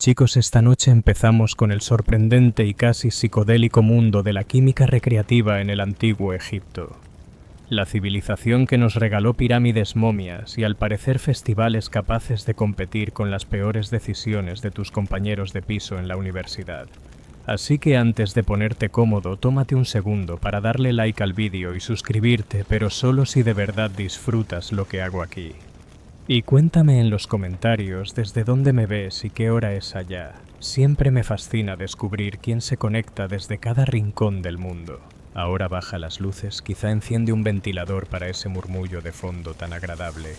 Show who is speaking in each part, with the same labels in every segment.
Speaker 1: Chicos, esta noche empezamos con el sorprendente y casi psicodélico mundo de la química recreativa en el antiguo Egipto. La civilización que nos regaló pirámides, momias y al parecer festivales capaces de competir con las peores decisiones de tus compañeros de piso en la universidad. Así que antes de ponerte cómodo, tómate un segundo para darle like al vídeo y suscribirte, pero solo si de verdad disfrutas lo que hago aquí. Y cuéntame en los comentarios desde dónde me ves y qué hora es allá. Siempre me fascina descubrir quién se conecta desde cada rincón del mundo. Ahora baja las luces, quizá enciende un ventilador para ese murmullo de fondo tan agradable.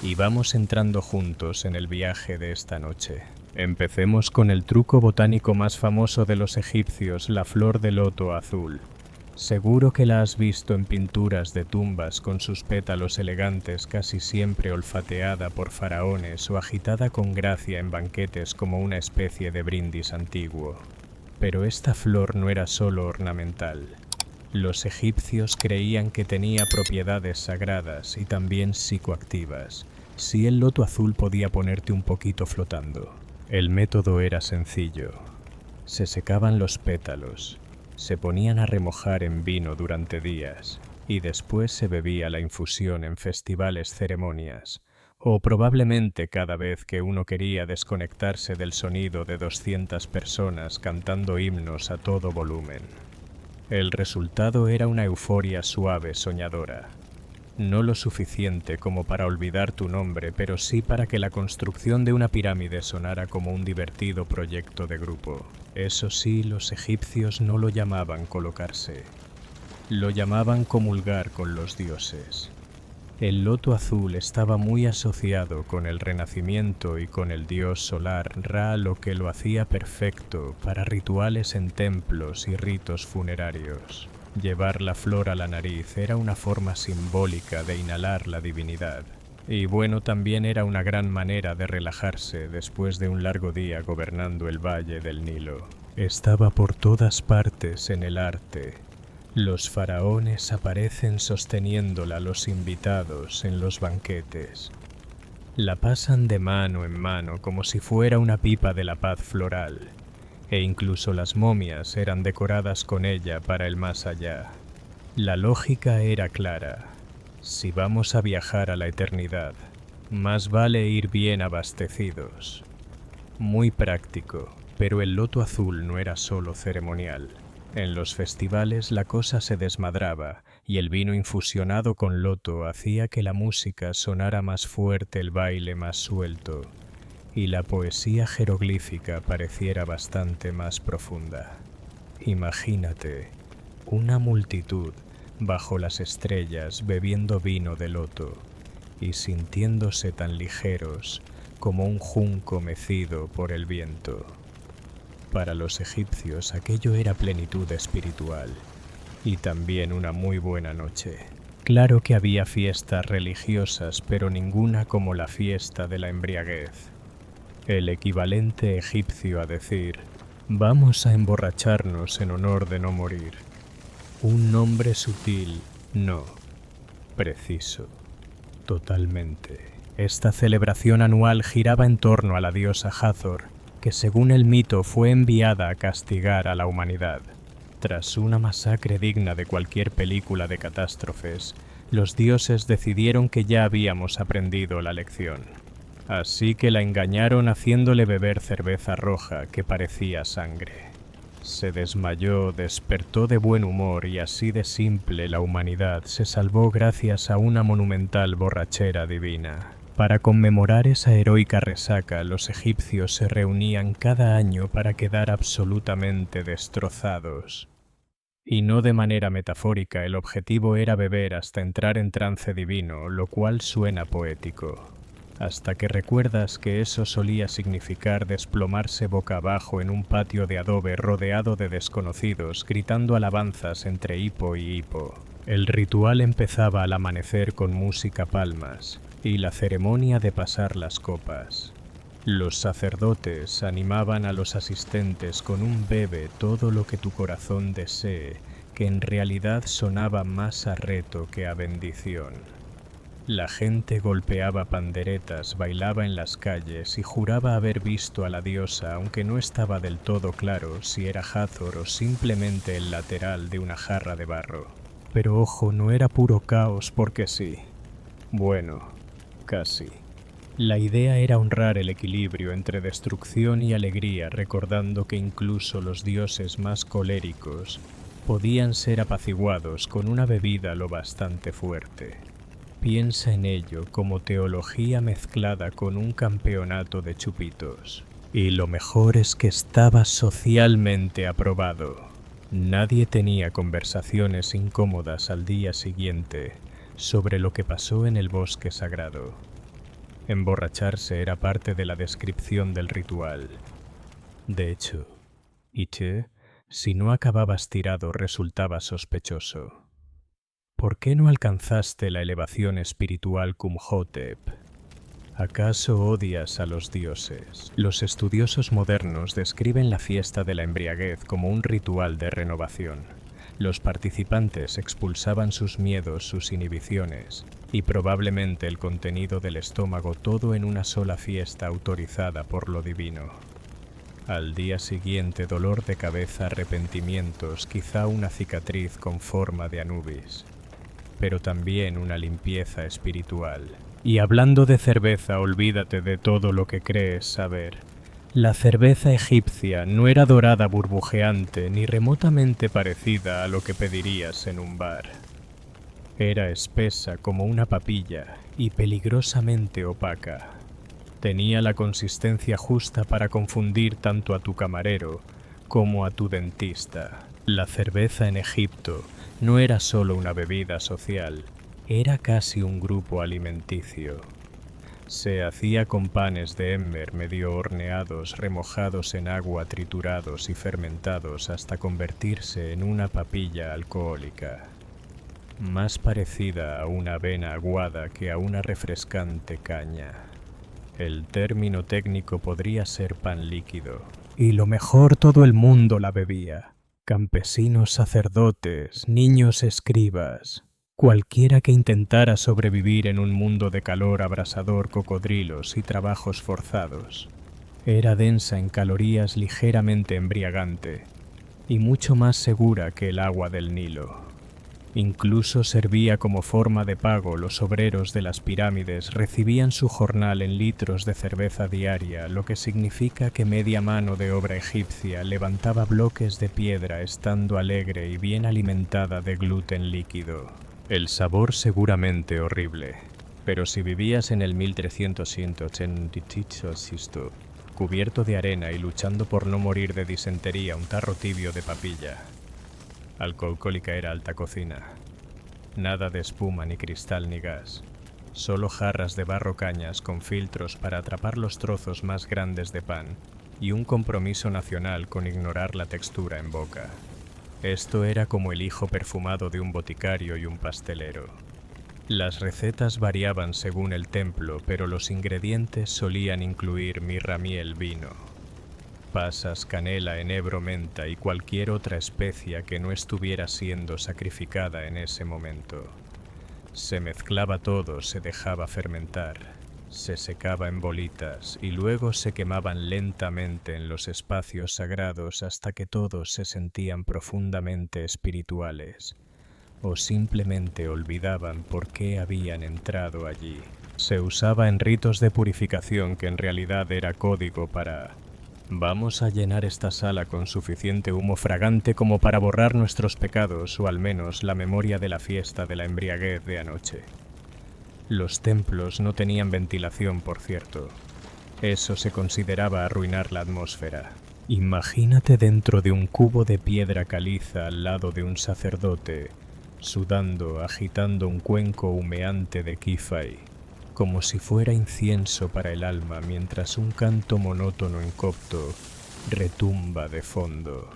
Speaker 1: Y vamos entrando juntos en el viaje de esta noche. Empecemos con el truco botánico más famoso de los egipcios, la flor de loto azul. Seguro que la has visto en pinturas de tumbas con sus pétalos elegantes, casi siempre olfateada por faraones o agitada con gracia en banquetes como una especie de brindis antiguo. Pero esta flor no era solo ornamental. Los egipcios creían que tenía propiedades sagradas y también psicoactivas. Sí, el loto azul podía ponerte un poquito flotando. El método era sencillo. Se secaban los pétalos, se ponían a remojar en vino durante días y después se bebía la infusión en festivales, ceremonias, o probablemente cada vez que uno quería desconectarse del sonido de 200 personas cantando himnos a todo volumen. El resultado era una euforia suave, soñadora. No lo suficiente como para olvidar tu nombre, pero sí para que la construcción de una pirámide sonara como un divertido proyecto de grupo. Eso sí, los egipcios no lo llamaban colocarse. Lo llamaban comulgar con los dioses. El loto azul estaba muy asociado con el renacimiento y con el dios solar Ra, lo que lo hacía perfecto para rituales en templos y ritos funerarios. Llevar la flor a la nariz era una forma simbólica de inhalar la divinidad. Y bueno, también era una gran manera de relajarse después de un largo día gobernando el valle del Nilo. Estaba por todas partes en el arte. Los faraones aparecen sosteniéndola a los invitados en los banquetes. La pasan de mano en mano como si fuera una pipa de la paz floral. E incluso las momias eran decoradas con ella para el más allá. La lógica era clara. Si vamos a viajar a la eternidad, más vale ir bien abastecidos. Muy práctico, pero el loto azul no era solo ceremonial. En los festivales la cosa se desmadraba y el vino infusionado con loto hacía que la música sonara más fuerte, el baile más suelto y la poesía jeroglífica pareciera bastante más profunda. Imagínate, una multitud bajo las estrellas bebiendo vino de loto y sintiéndose tan ligeros como un junco mecido por el viento. Para los egipcios aquello era plenitud espiritual y también una muy buena noche. Claro que había fiestas religiosas, pero ninguna como la fiesta de la embriaguez. El equivalente egipcio a decir, vamos a emborracharnos en honor de no morir. Un nombre sutil, no, preciso, totalmente. Esta celebración anual giraba en torno a la diosa Hathor, que según el mito fue enviada a castigar a la humanidad. Tras una masacre digna de cualquier película de catástrofes, los dioses decidieron que ya habíamos aprendido la lección. Así que la engañaron haciéndole beber cerveza roja que parecía sangre. Se desmayó, despertó de buen humor y así de simple la humanidad se salvó gracias a una monumental borrachera divina. Para conmemorar esa heroica resaca, los egipcios se reunían cada año para quedar absolutamente destrozados. Y no de manera metafórica, el objetivo era beber hasta entrar en trance divino, lo cual suena poético. Hasta que recuerdas que eso solía significar desplomarse boca abajo en un patio de adobe rodeado de desconocidos, gritando alabanzas entre hipo y hipo. El ritual empezaba al amanecer con música, palmas y la ceremonia de pasar las copas. Los sacerdotes animaban a los asistentes con un bebe todo lo que tu corazón desee, que en realidad sonaba más a reto que a bendición. La gente golpeaba panderetas, bailaba en las calles y juraba haber visto a la diosa, aunque no estaba del todo claro si era Hathor o simplemente el lateral de una jarra de barro. Pero ojo, no era puro caos porque sí. Bueno, casi. La idea era honrar el equilibrio entre destrucción y alegría, recordando que incluso los dioses más coléricos podían ser apaciguados con una bebida lo bastante fuerte. Piensa en ello como teología mezclada con un campeonato de chupitos. Y lo mejor es que estaba socialmente aprobado. Nadie tenía conversaciones incómodas al día siguiente sobre lo que pasó en el bosque sagrado. Emborracharse era parte de la descripción del ritual. De hecho, si no acababas tirado resultaba sospechoso. ¿Por qué no alcanzaste la elevación espiritual Kumhotep? ¿Acaso odias a los dioses? Los estudiosos modernos describen la fiesta de la embriaguez como un ritual de renovación. Los participantes expulsaban sus miedos, sus inhibiciones, y probablemente el contenido del estómago, todo en una sola fiesta autorizada por lo divino. Al día siguiente, dolor de cabeza, arrepentimientos, quizá una cicatriz con forma de Anubis, pero también una limpieza espiritual. Y hablando de cerveza, olvídate de todo lo que crees saber. La cerveza egipcia no era dorada burbujeante ni remotamente parecida a lo que pedirías en un bar. Era espesa como una papilla y peligrosamente opaca. Tenía la consistencia justa para confundir tanto a tu camarero como a tu dentista. La cerveza en Egipto no era solo una bebida social, era casi un grupo alimenticio. Se hacía con panes de emmer medio horneados, remojados en agua, triturados y fermentados hasta convertirse en una papilla alcohólica, más parecida a una avena aguada que a una refrescante caña. El término técnico podría ser pan líquido. Y lo mejor, todo el mundo la bebía. Campesinos, sacerdotes, niños escribas, cualquiera que intentara sobrevivir en un mundo de calor abrasador, cocodrilos y trabajos forzados. Era densa en calorías, ligeramente embriagante y mucho más segura que el agua del Nilo. Incluso servía como forma de pago. Los obreros de las pirámides recibían su jornal en litros de cerveza diaria, lo que significa que media mano de obra egipcia levantaba bloques de piedra estando alegre y bien alimentada de gluten líquido. El sabor seguramente horrible, pero si vivías en el 1388, cubierto de arena y luchando por no morir de disentería, un tarro tibio de papilla. Alcohólica era alta cocina. Nada de espuma, ni cristal, ni gas. Solo jarras de barro, cañas con filtros para atrapar los trozos más grandes de pan y un compromiso nacional con ignorar la textura en boca. Esto era como el hijo perfumado de un boticario y un pastelero. Las recetas variaban según el templo, pero los ingredientes solían incluir mirra, miel, vino, pasas, canela, enebro, menta y cualquier otra especia que no estuviera siendo sacrificada en ese momento. Se mezclaba todo, se dejaba fermentar, se secaba en bolitas y luego se quemaban lentamente en los espacios sagrados hasta que todos se sentían profundamente espirituales o simplemente olvidaban por qué habían entrado allí. Se usaba en ritos de purificación que en realidad era código para: vamos a llenar esta sala con suficiente humo fragante como para borrar nuestros pecados o al menos la memoria de la fiesta de la embriaguez de anoche. Los templos no tenían ventilación, por cierto. Eso se consideraba arruinar la atmósfera. Imagínate dentro de un cubo de piedra caliza al lado de un sacerdote, sudando, agitando un cuenco humeante de kifai, como si fuera incienso para el alma, mientras un canto monótono en copto retumba de fondo.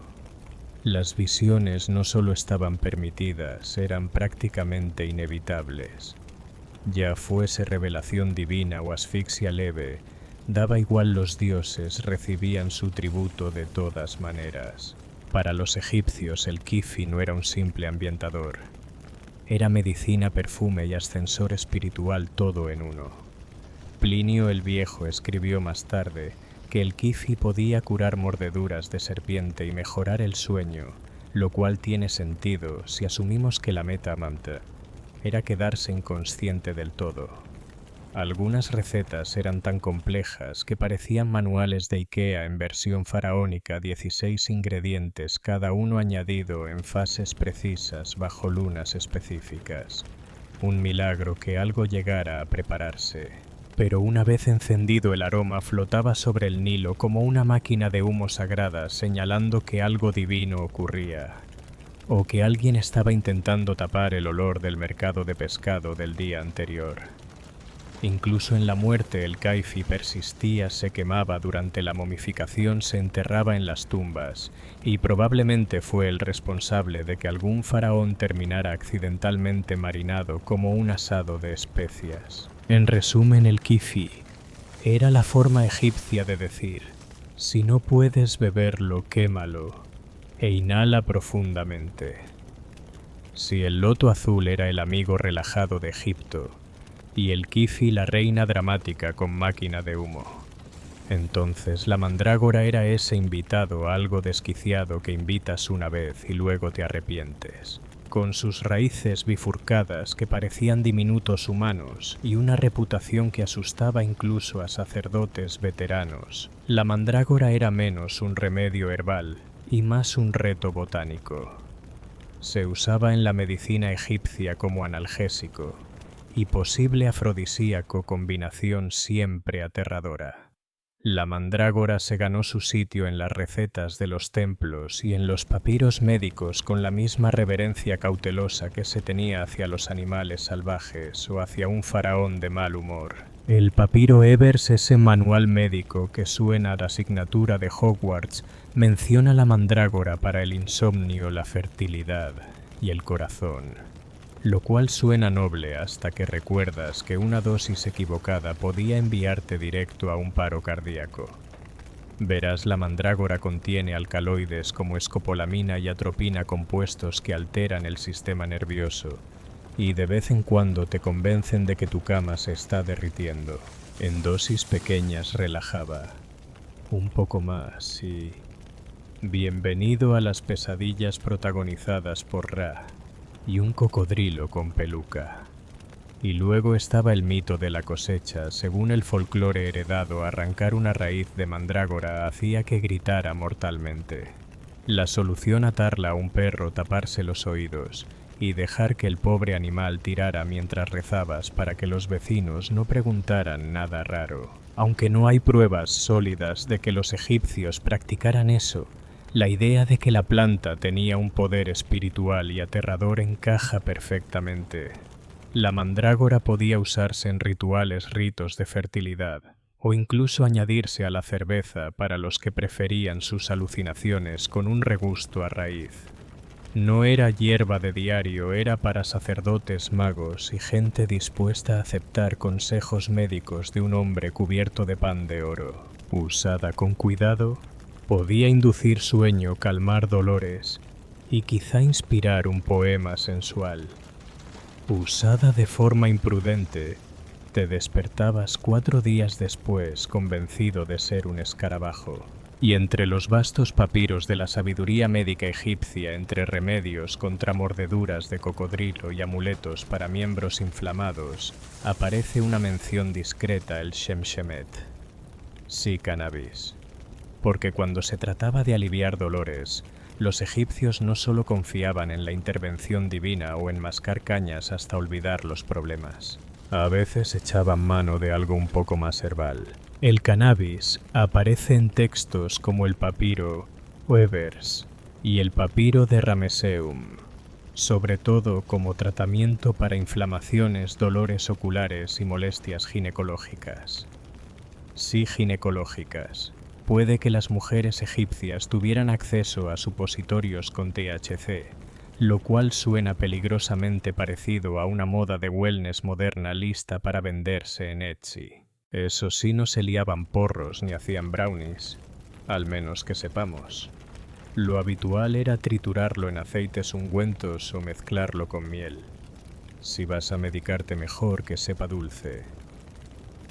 Speaker 1: Las visiones no solo estaban permitidas, eran prácticamente inevitables. Ya fuese revelación divina o asfixia leve, daba igual, los dioses recibían su tributo de todas maneras. Para los egipcios el kifi no era un simple ambientador. Era medicina, perfume y ascensor espiritual todo en uno. Plinio el Viejo escribió más tarde que el kifi podía curar mordeduras de serpiente y mejorar el sueño, lo cual tiene sentido si asumimos que la meta manta era quedarse inconsciente del todo. Algunas recetas eran tan complejas que parecían manuales de IKEA en versión faraónica, 16 ingredientes, cada uno añadido en fases precisas bajo lunas específicas. Un milagro que algo llegara a prepararse. Pero una vez encendido el aroma flotaba sobre el Nilo como una máquina de humo sagrada señalando que algo divino ocurría, o que alguien estaba intentando tapar el olor del mercado de pescado del día anterior. Incluso en la muerte el kaifi persistía, se quemaba durante la momificación, se enterraba en las tumbas, y probablemente fue el responsable de que algún faraón terminara accidentalmente marinado como un asado de especias. En resumen, el kifi era la forma egipcia de decir: si no puedes beberlo, quémalo, e inhala profundamente. Si el loto azul era el amigo relajado de Egipto, y el kifi la reina dramática con máquina de humo, entonces la mandrágora era ese invitado algo desquiciado que invitas una vez y luego te arrepientes. Con sus raíces bifurcadas que parecían diminutos humanos y una reputación que asustaba incluso a sacerdotes veteranos, la mandrágora era menos un remedio herbal y más un reto botánico. Se usaba en la medicina egipcia como analgésico y posible afrodisíaco, combinación siempre aterradora. La mandrágora se ganó su sitio en las recetas de los templos y en los papiros médicos con la misma reverencia cautelosa que se tenía hacia los animales salvajes o hacia un faraón de mal humor. El papiro Ebers, ese manual médico que suena a la asignatura de Hogwarts, menciona la mandrágora para el insomnio, la fertilidad y el corazón, lo cual suena noble hasta que recuerdas que una dosis equivocada podía enviarte directo a un paro cardíaco. Verás, la mandrágora contiene alcaloides como escopolamina y atropina, compuestos que alteran el sistema nervioso, y de vez en cuando te convencen de que tu cama se está derritiendo. En dosis pequeñas relajaba. Un poco más y... bienvenido a las pesadillas protagonizadas por Ra y un cocodrilo con peluca. Y luego estaba el mito de la cosecha. Según el folclore heredado, arrancar una raíz de mandrágora hacía que gritara mortalmente. La solución: atarla a un perro, taparse los oídos y dejar que el pobre animal tirara mientras rezabas para que los vecinos no preguntaran nada raro. Aunque no hay pruebas sólidas de que los egipcios practicaran eso, la idea de que la planta tenía un poder espiritual y aterrador encaja perfectamente. La mandrágora podía usarse en ritos de fertilidad, o incluso añadirse a la cerveza para los que preferían sus alucinaciones con un regusto a raíz. No era hierba de diario, era para sacerdotes, magos y gente dispuesta a aceptar consejos médicos de un hombre cubierto de pan de oro. Usada con cuidado, podía inducir sueño, calmar dolores y quizá inspirar un poema sensual. Usada de forma imprudente, te despertabas 4 días después convencido de ser un escarabajo. Y entre los vastos papiros de la sabiduría médica egipcia, entre remedios contra mordeduras de cocodrilo y amuletos para miembros inflamados, aparece una mención discreta: el Shemshemet. Sí, cannabis. Porque cuando se trataba de aliviar dolores, los egipcios no solo confiaban en la intervención divina o en mascar cañas hasta olvidar los problemas. A veces echaban mano de algo un poco más herbal. El cannabis aparece en textos como el papiro Ebers y el papiro de Rameseum, sobre todo como tratamiento para inflamaciones, dolores oculares y molestias ginecológicas. Sí, ginecológicas. Puede que las mujeres egipcias tuvieran acceso a supositorios con THC, lo cual suena peligrosamente parecido a una moda de wellness moderna lista para venderse en Etsy. Eso sí, no se liaban porros ni hacían brownies, al menos que sepamos. Lo habitual era triturarlo en aceites ungüentos o mezclarlo con miel. Si vas a medicarte mejor que sepa dulce.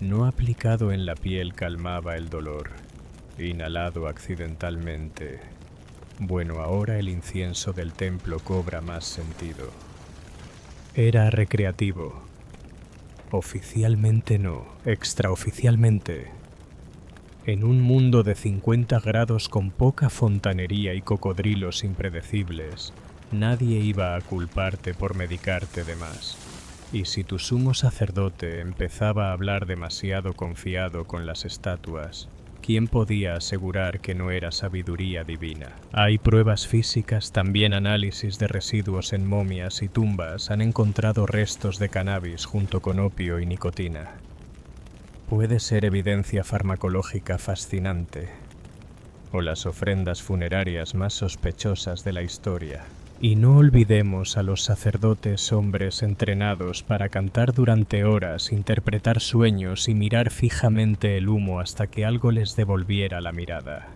Speaker 1: No aplicado en la piel calmaba el dolor, inhalado accidentalmente. Bueno, ahora el incienso del templo cobra más sentido. Era recreativo. Oficialmente no, extraoficialmente. En un mundo de 50 grados con poca fontanería y cocodrilos impredecibles, nadie iba a culparte por medicarte de más. Y si tu sumo sacerdote empezaba a hablar demasiado confiado con las estatuas, ¿quién podía asegurar que no era sabiduría divina? Hay pruebas físicas, también análisis de residuos en momias y tumbas han encontrado restos de cannabis junto con opio y nicotina. Puede ser evidencia farmacológica fascinante, o las ofrendas funerarias más sospechosas de la historia. Y no olvidemos a los sacerdotes hombres entrenados para cantar durante horas, interpretar sueños y mirar fijamente el humo hasta que algo les devolviera la mirada.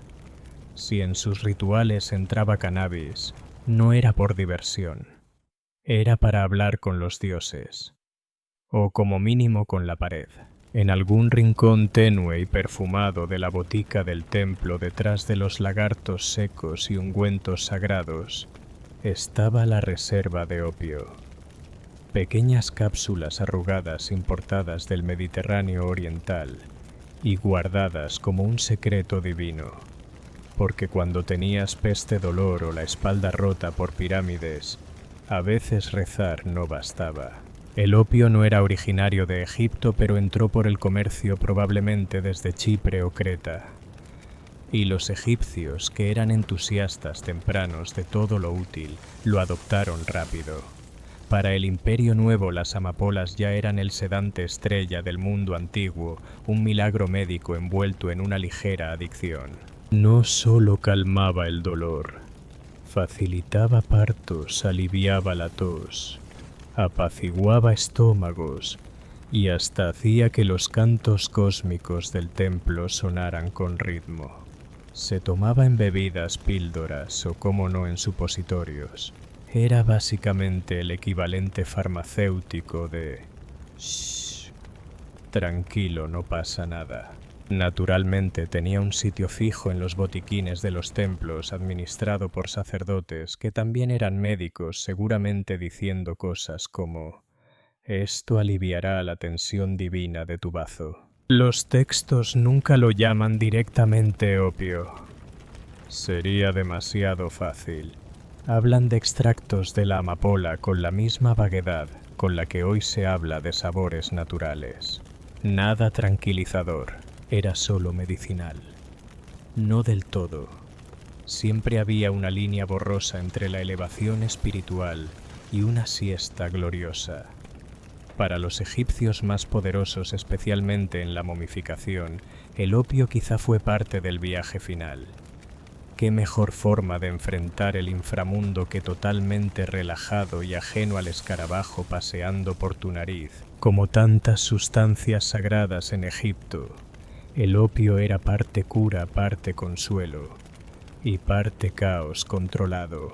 Speaker 1: Si en sus rituales entraba cannabis, no era por diversión, era para hablar con los dioses, o como mínimo con la pared. En algún rincón tenue y perfumado de la botica del templo, detrás de los lagartos secos y ungüentos sagrados, estaba la reserva de opio. Pequeñas cápsulas arrugadas importadas del Mediterráneo oriental y guardadas como un secreto divino, porque cuando tenías peste, dolor o la espalda rota por pirámides, a veces rezar no bastaba. El opio no era originario de Egipto, pero entró por el comercio probablemente desde Chipre o Creta. Y los egipcios, que eran entusiastas tempranos de todo lo útil, lo adoptaron rápido. Para el Imperio Nuevo las amapolas ya eran el sedante estrella del mundo antiguo, un milagro médico envuelto en una ligera adicción. No solo calmaba el dolor, facilitaba partos, aliviaba la tos, apaciguaba estómagos y hasta hacía que los cantos cósmicos del templo sonaran con ritmo. Se tomaba en bebidas, píldoras o, como no, en supositorios. Era básicamente el equivalente farmacéutico de «Shh, tranquilo, no pasa nada». Naturalmente tenía un sitio fijo en los botiquines de los templos, administrado por sacerdotes que también eran médicos, seguramente diciendo cosas como «esto aliviará la tensión divina de tu bazo». Los textos nunca lo llaman directamente opio. Sería demasiado fácil. Hablan de extractos de la amapola con la misma vaguedad con la que hoy se habla de sabores naturales. Nada tranquilizador, era solo medicinal. No del todo. Siempre había una línea borrosa entre la elevación espiritual y una siesta gloriosa. Para los egipcios más poderosos, especialmente en la momificación, el opio quizá fue parte del viaje final. ¿Qué mejor forma de enfrentar el inframundo que totalmente relajado y ajeno al escarabajo paseando por tu nariz? Como tantas sustancias sagradas en Egipto, el opio era parte cura, parte consuelo y parte caos controlado.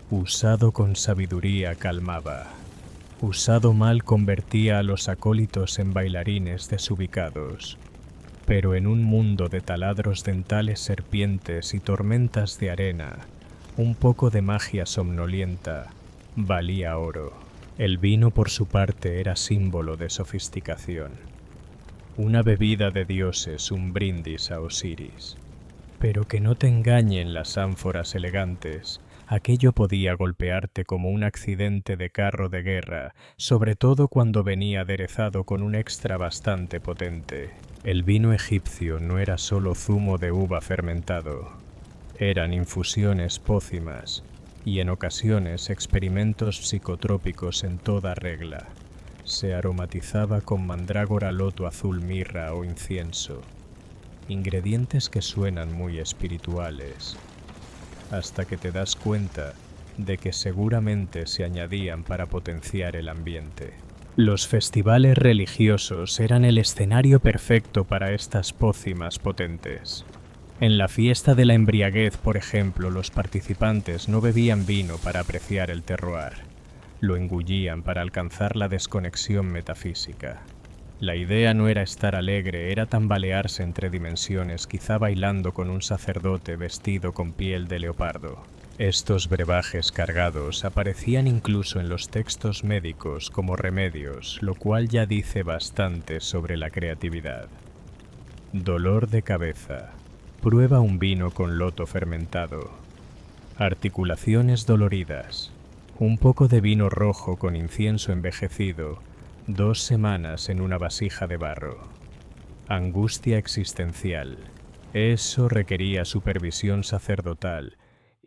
Speaker 1: Usado con sabiduría calmaba. Usado mal convertía a los acólitos en bailarines desubicados, pero en un mundo de taladros dentales, serpientes y tormentas de arena, un poco de magia somnolienta valía oro. El vino, por su parte, era símbolo de sofisticación. Una bebida de dioses, un brindis a Osiris. Pero que no te engañen las ánforas elegantes. Aquello podía golpearte como un accidente de carro de guerra, sobre todo cuando venía aderezado con un extra bastante potente. El vino egipcio no era solo zumo de uva fermentado, eran infusiones pócimas y en ocasiones experimentos psicotrópicos en toda regla. Se aromatizaba con mandrágora, loto azul, mirra o incienso, ingredientes que suenan muy espirituales, hasta que te das cuenta de que seguramente se añadían para potenciar el ambiente. Los festivales religiosos eran el escenario perfecto para estas pócimas potentes. En la fiesta de la embriaguez, por ejemplo, los participantes no bebían vino para apreciar el terroir. lo engullían para alcanzar la desconexión metafísica. La idea no era estar alegre, era tambalearse entre dimensiones, quizá bailando con un sacerdote vestido con piel de leopardo. Estos brebajes cargados aparecían incluso en los textos médicos como remedios, lo cual ya dice bastante sobre la creatividad. Dolor de cabeza. Prueba un vino con loto fermentado. Articulaciones doloridas. Un poco de vino rojo con incienso envejecido. 2 semanas en una vasija de barro. Angustia existencial. Eso requería supervisión sacerdotal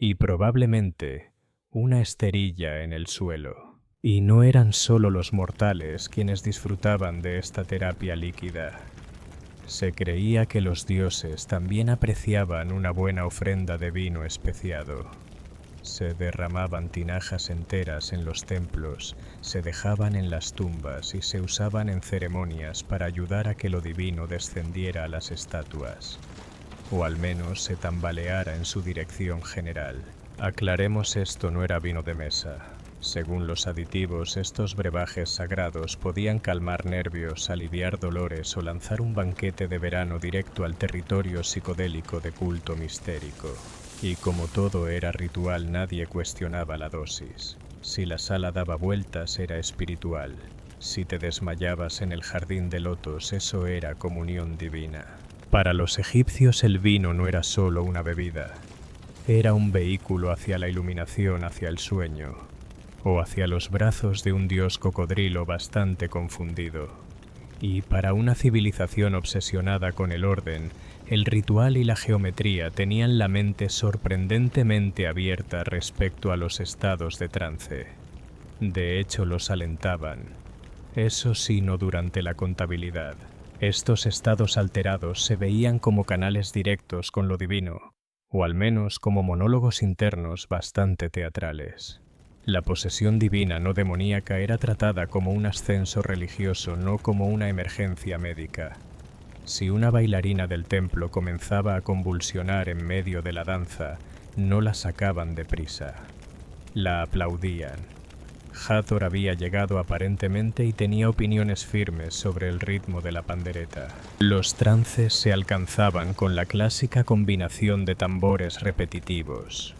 Speaker 1: y probablemente una esterilla en el suelo. Y no eran solo los mortales quienes disfrutaban de esta terapia líquida. Se creía que los dioses también apreciaban una buena ofrenda de vino especiado. Se derramaban tinajas enteras en los templos, se dejaban en las tumbas y se usaban en ceremonias para ayudar a que lo divino descendiera a las estatuas, o al menos se tambaleara en su dirección general. Aclaremos, esto no era vino de mesa. Según los aditivos, estos brebajes sagrados podían calmar nervios, aliviar dolores o lanzar un banquete de verano directo al territorio psicodélico de culto mistérico. Y como todo era ritual, nadie cuestionaba la dosis. Si la sala daba vueltas, era espiritual. Si te desmayabas en el jardín de lotos, eso era comunión divina. Para los egipcios el vino no era solo una bebida. Era un vehículo hacia la iluminación, hacia el sueño, o hacia los brazos de un dios cocodrilo bastante confundido. Y para una civilización obsesionada con el orden, el ritual y la geometría tenían la mente sorprendentemente abierta respecto a los estados de trance. De hecho, los alentaban. Eso sí, no durante la contabilidad. Estos estados alterados se veían como canales directos con lo divino, o al menos como monólogos internos bastante teatrales. La posesión divina no demoníaca era tratada como un ascenso religioso, no como una emergencia médica. Si una bailarina del templo comenzaba a convulsionar en medio de la danza, no la sacaban de prisa. La aplaudían. Hathor había llegado aparentemente y tenía opiniones firmes sobre el ritmo de la pandereta. Los trances se alcanzaban con la clásica combinación de tambores repetitivos,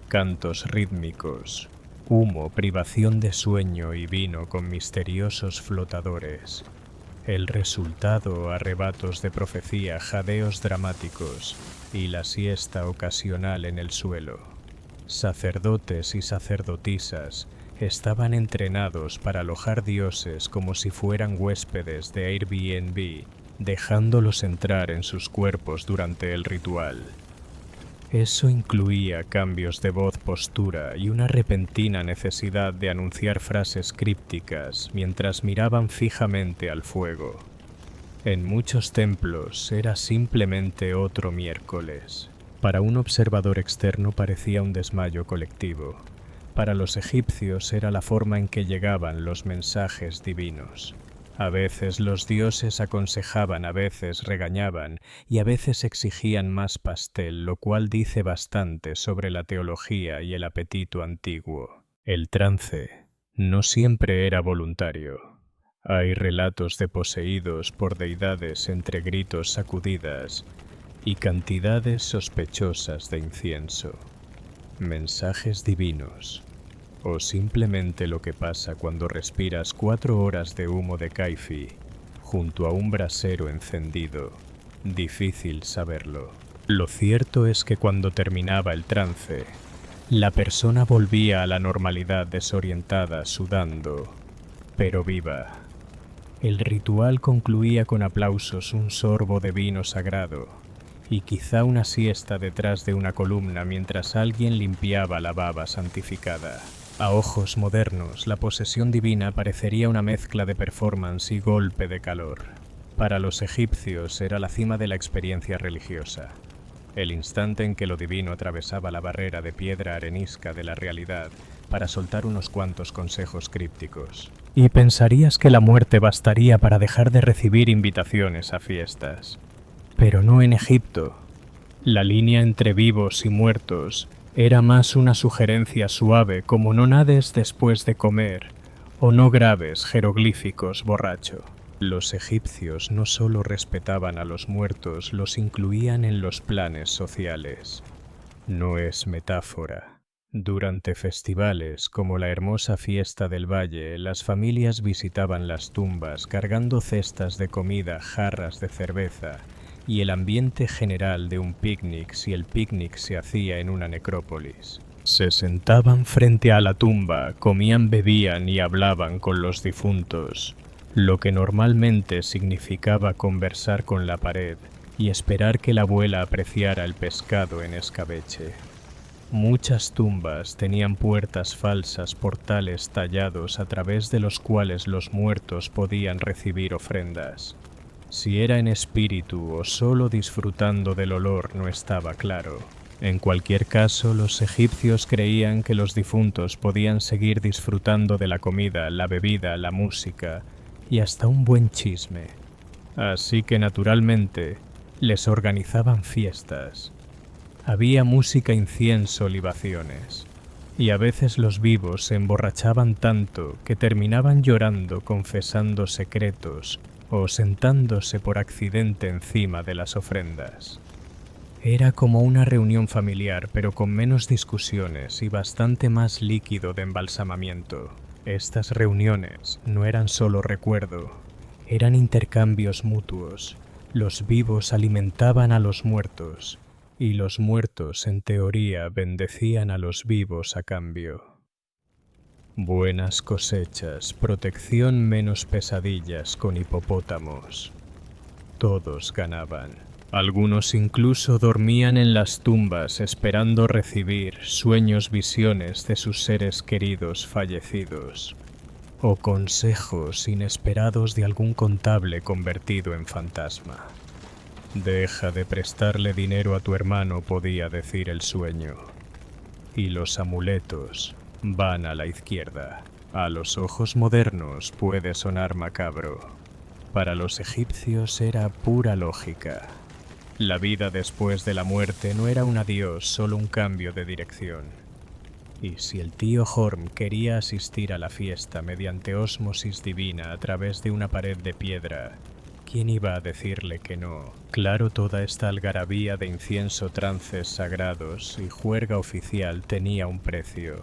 Speaker 1: cantos rítmicos, humo, privación de sueño y vino con misteriosos flotadores. El resultado, arrebatos de profecía, jadeos dramáticos y la siesta ocasional en el suelo. Sacerdotes y sacerdotisas estaban entrenados para alojar dioses como si fueran huéspedes de Airbnb, dejándolos entrar en sus cuerpos durante el ritual. Eso incluía cambios de voz, postura y una repentina necesidad de anunciar frases crípticas mientras miraban fijamente al fuego. En muchos templos era simplemente otro miércoles. Para un observador externo parecía un desmayo colectivo. Para los egipcios era la forma en que llegaban los mensajes divinos. A veces los dioses aconsejaban, a veces regañaban y a veces exigían más pastel, lo cual dice bastante sobre la teología y el apetito antiguo. El trance no siempre era voluntario. Hay relatos de poseídos por deidades entre gritos, sacudidas y cantidades sospechosas de incienso. Mensajes divinos. O simplemente lo que pasa cuando respiras 4 horas de humo de kaifi junto a un brasero encendido. Difícil saberlo. Lo cierto es que cuando terminaba el trance, la persona volvía a la normalidad desorientada, sudando, pero viva. El ritual concluía con aplausos, un sorbo de vino sagrado y quizá una siesta detrás de una columna mientras alguien limpiaba la baba santificada. A ojos modernos, la posesión divina parecería una mezcla de performance y golpe de calor. Para los egipcios era la cima de la experiencia religiosa, el instante en que lo divino atravesaba la barrera de piedra arenisca de la realidad para soltar unos cuantos consejos crípticos. Y pensarías que la muerte bastaría para dejar de recibir invitaciones a fiestas. Pero no en Egipto. La línea entre vivos y muertos Era más una sugerencia suave como no nades después de comer o no grabes jeroglíficos borracho. Los egipcios no solo respetaban a los muertos, los incluían en los planes sociales. No es metáfora. Durante festivales como la hermosa fiesta del valle, las familias visitaban las tumbas cargando cestas de comida, jarras de cerveza y el ambiente general de un picnic si el picnic se hacía en una necrópolis. Se sentaban frente a la tumba, comían, bebían y hablaban con los difuntos, lo que normalmente significaba conversar con la pared y esperar que la abuela apreciara el pescado en escabeche. Muchas tumbas tenían puertas falsas, portales tallados a través de los cuales los muertos podían recibir ofrendas. Si era en espíritu o solo disfrutando del olor no estaba claro. En cualquier caso, los egipcios creían que los difuntos podían seguir disfrutando de la comida, la bebida, la música y hasta un buen chisme. Así que naturalmente les organizaban fiestas. Había música, incienso, libaciones. Y a veces los vivos se emborrachaban tanto que terminaban llorando, confesando secretos o sentándose por accidente encima de las ofrendas. Era como una reunión familiar, pero con menos discusiones y bastante más líquido de embalsamamiento. Estas reuniones no eran solo recuerdo, eran intercambios mutuos. Los vivos alimentaban a los muertos, y los muertos, en teoría, bendecían a los vivos a cambio. Buenas cosechas, protección, menos pesadillas con hipopótamos. Todos ganaban. Algunos incluso dormían en las tumbas esperando recibir sueños, visiones de sus seres queridos fallecidos, o consejos inesperados de algún contable convertido en fantasma. Deja de prestarle dinero a tu hermano, podía decir el sueño. Y los amuletos van a la izquierda. A los ojos modernos puede sonar macabro. Para los egipcios era pura lógica. La vida después de la muerte no era un adiós, solo un cambio de dirección. Y si el tío Horm quería asistir a la fiesta mediante ósmosis divina a través de una pared de piedra, ¿quién iba a decirle que no? Claro, toda esta algarabía de incienso, trances sagrados y juerga oficial tenía un precio.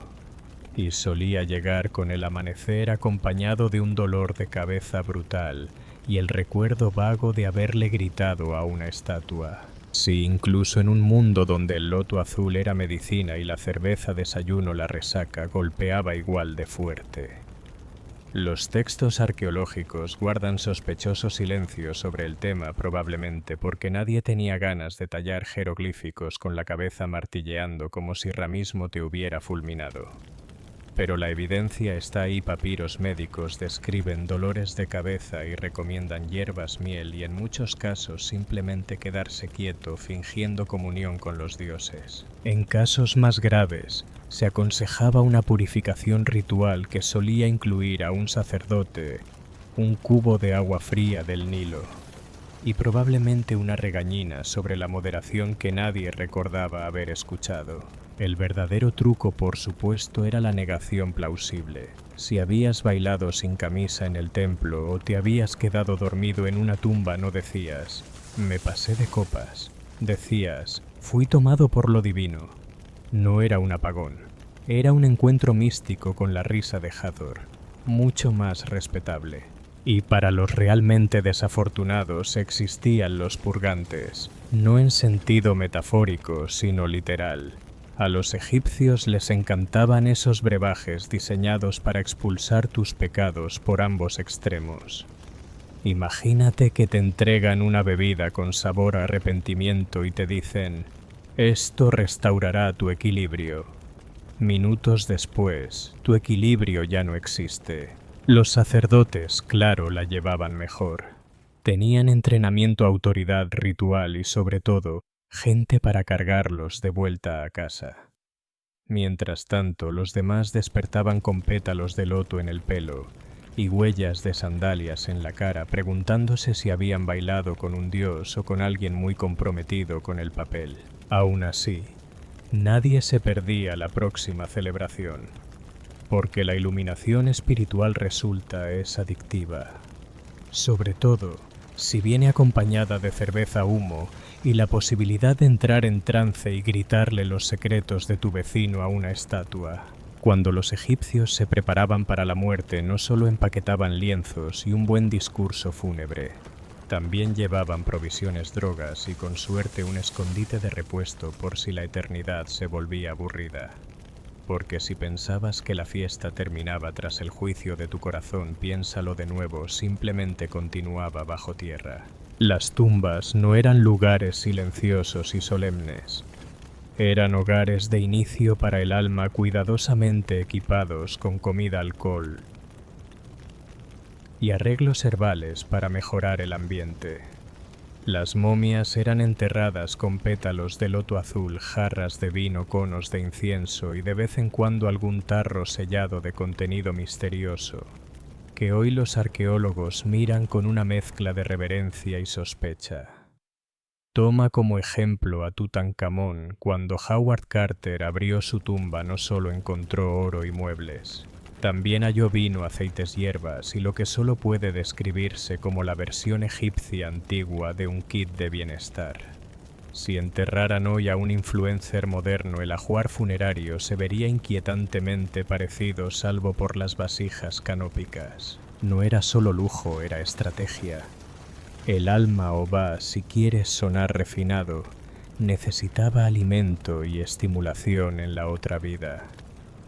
Speaker 1: Y solía llegar con el amanecer acompañado de un dolor de cabeza brutal y el recuerdo vago de haberle gritado a una estatua. Sí, incluso en un mundo donde el loto azul era medicina y la cerveza desayuno, la resaca golpeaba igual de fuerte. Los textos arqueológicos guardan sospechoso silencio sobre el tema, probablemente porque nadie tenía ganas de tallar jeroglíficos con la cabeza martilleando como si Ramismo te hubiera fulminado. Pero la evidencia está ahí. Papiros médicos describen dolores de cabeza y recomiendan hierbas, miel y en muchos casos simplemente quedarse quieto fingiendo comunión con los dioses. En casos más graves, se aconsejaba una purificación ritual que solía incluir a un sacerdote, un cubo de agua fría del Nilo y probablemente una regañina sobre la moderación que nadie recordaba haber escuchado. El verdadero truco, por supuesto, era la negación plausible. Si habías bailado sin camisa en el templo o te habías quedado dormido en una tumba, no decías «me pasé de copas». Decías «fui tomado por lo divino». No era un apagón. Era un encuentro místico con la risa de Hathor, mucho más respetable. Y para los realmente desafortunados existían los purgantes, no en sentido metafórico, sino literal. A los egipcios les encantaban esos brebajes diseñados para expulsar tus pecados por ambos extremos. Imagínate que te entregan una bebida con sabor a arrepentimiento y te dicen «esto restaurará tu equilibrio». Minutos después, tu equilibrio ya no existe. Los sacerdotes, claro, la llevaban mejor. Tenían entrenamiento, autoridad, ritual y, sobre todo, gente para cargarlos de vuelta a casa. Mientras tanto, los demás despertaban con pétalos de loto en el pelo y huellas de sandalias en la cara, preguntándose si habían bailado con un dios o con alguien muy comprometido con el papel. Aún así, Nadie se perdía la próxima celebración, porque la iluminación espiritual es adictiva. Sobre todo, si viene acompañada de cerveza humo y la posibilidad de entrar en trance y gritarle los secretos de tu vecino a una estatua. Cuando los egipcios se preparaban para la muerte, no solo empaquetaban lienzos y un buen discurso fúnebre, también llevaban provisiones, drogas y con suerte un escondite de repuesto por si la eternidad se volvía aburrida. Porque si pensabas que la fiesta terminaba tras el juicio de tu corazón, piénsalo de nuevo, simplemente continuaba bajo tierra. Las tumbas no eran lugares silenciosos y solemnes. Eran hogares de inicio para el alma cuidadosamente equipados con comida, alcohol y arreglos herbales para mejorar el ambiente. Las momias eran enterradas con pétalos de loto azul, jarras de vino, conos de incienso y de vez en cuando algún tarro sellado de contenido misterioso, que hoy los arqueólogos miran con una mezcla de reverencia y sospecha. Toma como ejemplo a Tutankamón. Cuando Howard Carter abrió su tumba no solo encontró oro y muebles, también halló vino, aceites, hierbas y lo que solo puede describirse como la versión egipcia antigua de un kit de bienestar. Si enterraran hoy a un influencer moderno, el ajuar funerario se vería inquietantemente parecido salvo por las vasijas canópicas. No era solo lujo, era estrategia. El alma Obá, si quieres sonar refinado, necesitaba alimento y estimulación en la otra vida.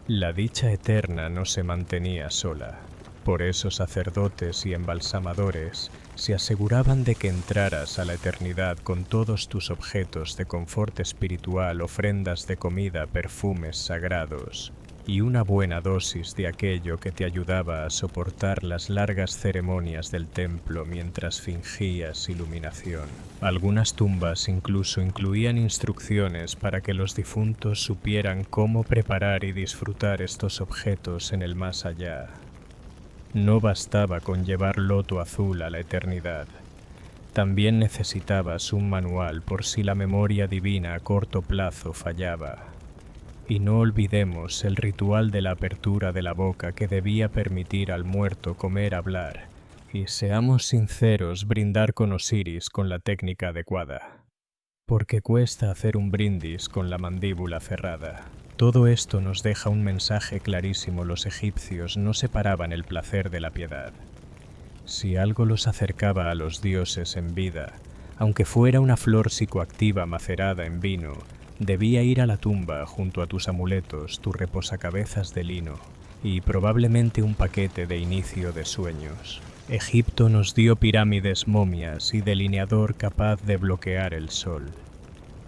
Speaker 1: La dicha eterna no se mantenía sola. Por eso sacerdotes y embalsamadores se aseguraban de que entraras a la eternidad con todos tus objetos de confort espiritual, ofrendas de comida, perfumes sagrados y una buena dosis de aquello que te ayudaba a soportar las largas ceremonias del templo mientras fingías iluminación. Algunas tumbas incluso incluían instrucciones para que los difuntos supieran cómo preparar y disfrutar estos objetos en el más allá. No bastaba con llevar loto azul a la eternidad. También necesitabas un manual por si la memoria divina a corto plazo fallaba. Y no olvidemos el ritual de la apertura de la boca que debía permitir al muerto comer, hablar y, seamos sinceros, brindar con Osiris con la técnica adecuada. Porque cuesta hacer un brindis con la mandíbula cerrada. Todo esto nos deja un mensaje clarísimo: los egipcios no separaban el placer de la piedad. Si algo los acercaba a los dioses en vida, aunque fuera una flor psicoactiva macerada en vino, debía ir a la tumba junto a tus amuletos, tus reposacabezas de lino y probablemente un paquete de inicio de sueños. Egipto nos dio pirámides, momias y delineador capaz de bloquear el sol.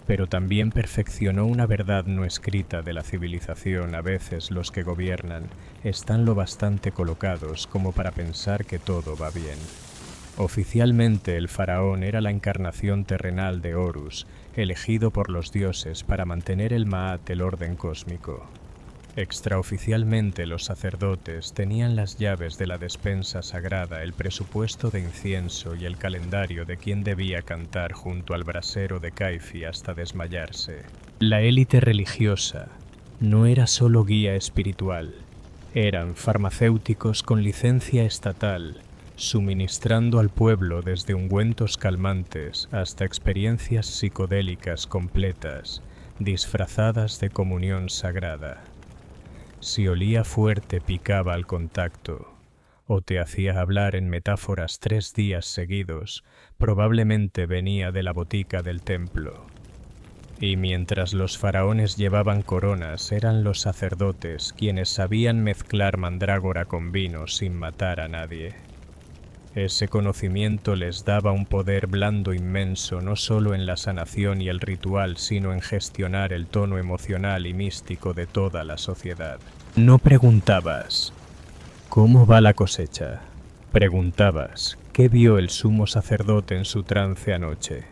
Speaker 1: Pero también perfeccionó una verdad no escrita de la civilización. A veces los que gobiernan están lo bastante colocados como para pensar que todo va bien. Oficialmente el faraón era la encarnación terrenal de Horus, elegido por los dioses para mantener el Ma'at, el orden cósmico. Extraoficialmente los sacerdotes tenían las llaves de la despensa sagrada, el presupuesto de incienso y el calendario de quién debía cantar junto al brasero de Kaifi hasta desmayarse. La élite religiosa no era solo guía espiritual, eran farmacéuticos con licencia estatal, suministrando al pueblo desde ungüentos calmantes hasta experiencias psicodélicas completas, disfrazadas de comunión sagrada. Si olía fuerte, picaba al contacto, o te hacía hablar en metáforas 3 días seguidos, probablemente venía de la botica del templo. Y mientras los faraones llevaban coronas, eran los sacerdotes quienes sabían mezclar mandrágora con vino sin matar a nadie. Ese conocimiento les daba un poder blando inmenso, no solo en la sanación y el ritual, sino en gestionar el tono emocional y místico de toda la sociedad. No preguntabas, ¿cómo va la cosecha? Preguntabas, ¿qué vio el sumo sacerdote en su trance anoche?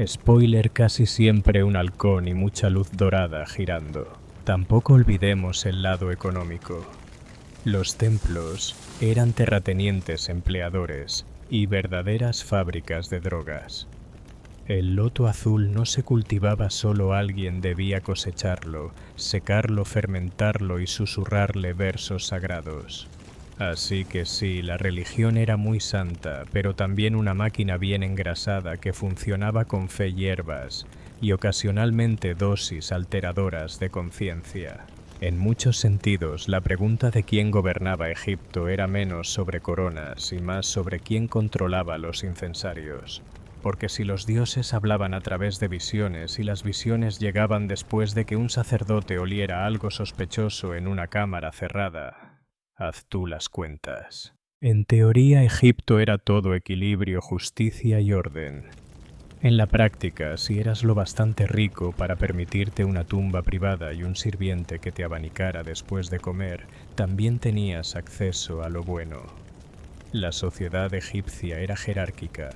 Speaker 1: Spoiler: casi siempre un halcón y mucha luz dorada girando. Tampoco olvidemos el lado económico. Los templos eran terratenientes empleadores y verdaderas fábricas de drogas. El loto azul no se cultivaba solo, alguien debía cosecharlo, secarlo, fermentarlo y susurrarle versos sagrados. Así que sí, la religión era muy santa, pero también una máquina bien engrasada que funcionaba con fe y hierbas, y ocasionalmente dosis alteradoras de conciencia. En muchos sentidos, la pregunta de quién gobernaba Egipto era menos sobre coronas y más sobre quién controlaba los incensarios. Porque si los dioses hablaban a través de visiones y las visiones llegaban después de que un sacerdote oliera algo sospechoso en una cámara cerrada, haz tú las cuentas. En teoría, Egipto era todo equilibrio, justicia y orden. En la práctica, si eras lo bastante rico para permitirte una tumba privada y un sirviente que te abanicara después de comer, también tenías acceso a lo bueno. La sociedad egipcia era jerárquica,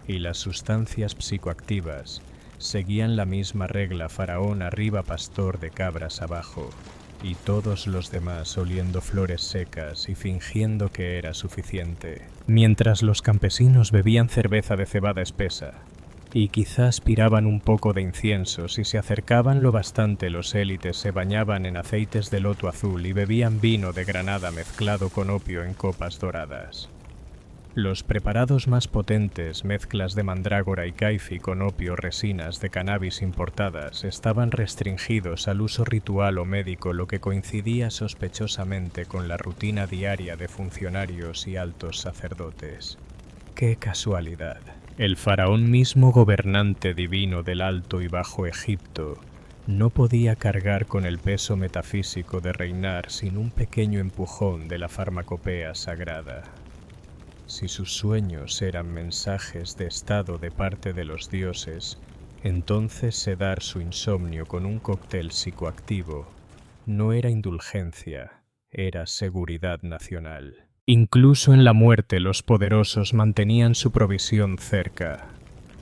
Speaker 1: y las sustancias psicoactivas seguían la misma regla: faraón arriba, pastor de cabras abajo, y todos los demás oliendo flores secas y fingiendo que era suficiente, mientras los campesinos bebían cerveza de cebada espesa, y quizá aspiraban un poco de incienso. Si se acercaban lo bastante, los élites se bañaban en aceites de loto azul y bebían vino de Granada mezclado con opio en copas doradas. Los preparados más potentes, mezclas de mandrágora y caifi con opio, resinas de cannabis importadas, estaban restringidos al uso ritual o médico, lo que coincidía sospechosamente con la rutina diaria de funcionarios y altos sacerdotes. ¡Qué casualidad! El faraón mismo, gobernante divino del Alto y Bajo Egipto, no podía cargar con el peso metafísico de reinar sin un pequeño empujón de la farmacopea sagrada. Si sus sueños eran mensajes de estado de parte de los dioses, entonces sedar su insomnio con un cóctel psicoactivo no era indulgencia, era seguridad nacional. Incluso en la muerte, los poderosos mantenían su provisión cerca.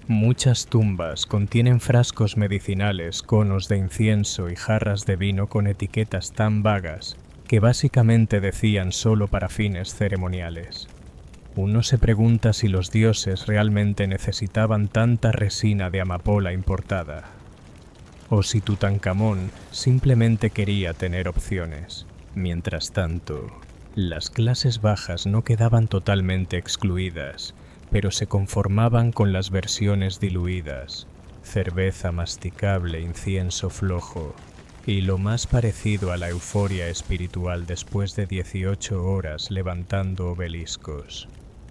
Speaker 1: Muchas tumbas contienen frascos medicinales, conos de incienso y jarras de vino con etiquetas tan vagas que básicamente decían solo para fines ceremoniales. Uno se pregunta si los dioses realmente necesitaban tanta resina de amapola importada, o si Tutankamón simplemente quería tener opciones. Mientras tanto, las clases bajas no quedaban totalmente excluidas, pero se conformaban con las versiones diluidas: cerveza masticable, incienso flojo, y lo más parecido a la euforia espiritual después de 18 horas levantando obeliscos.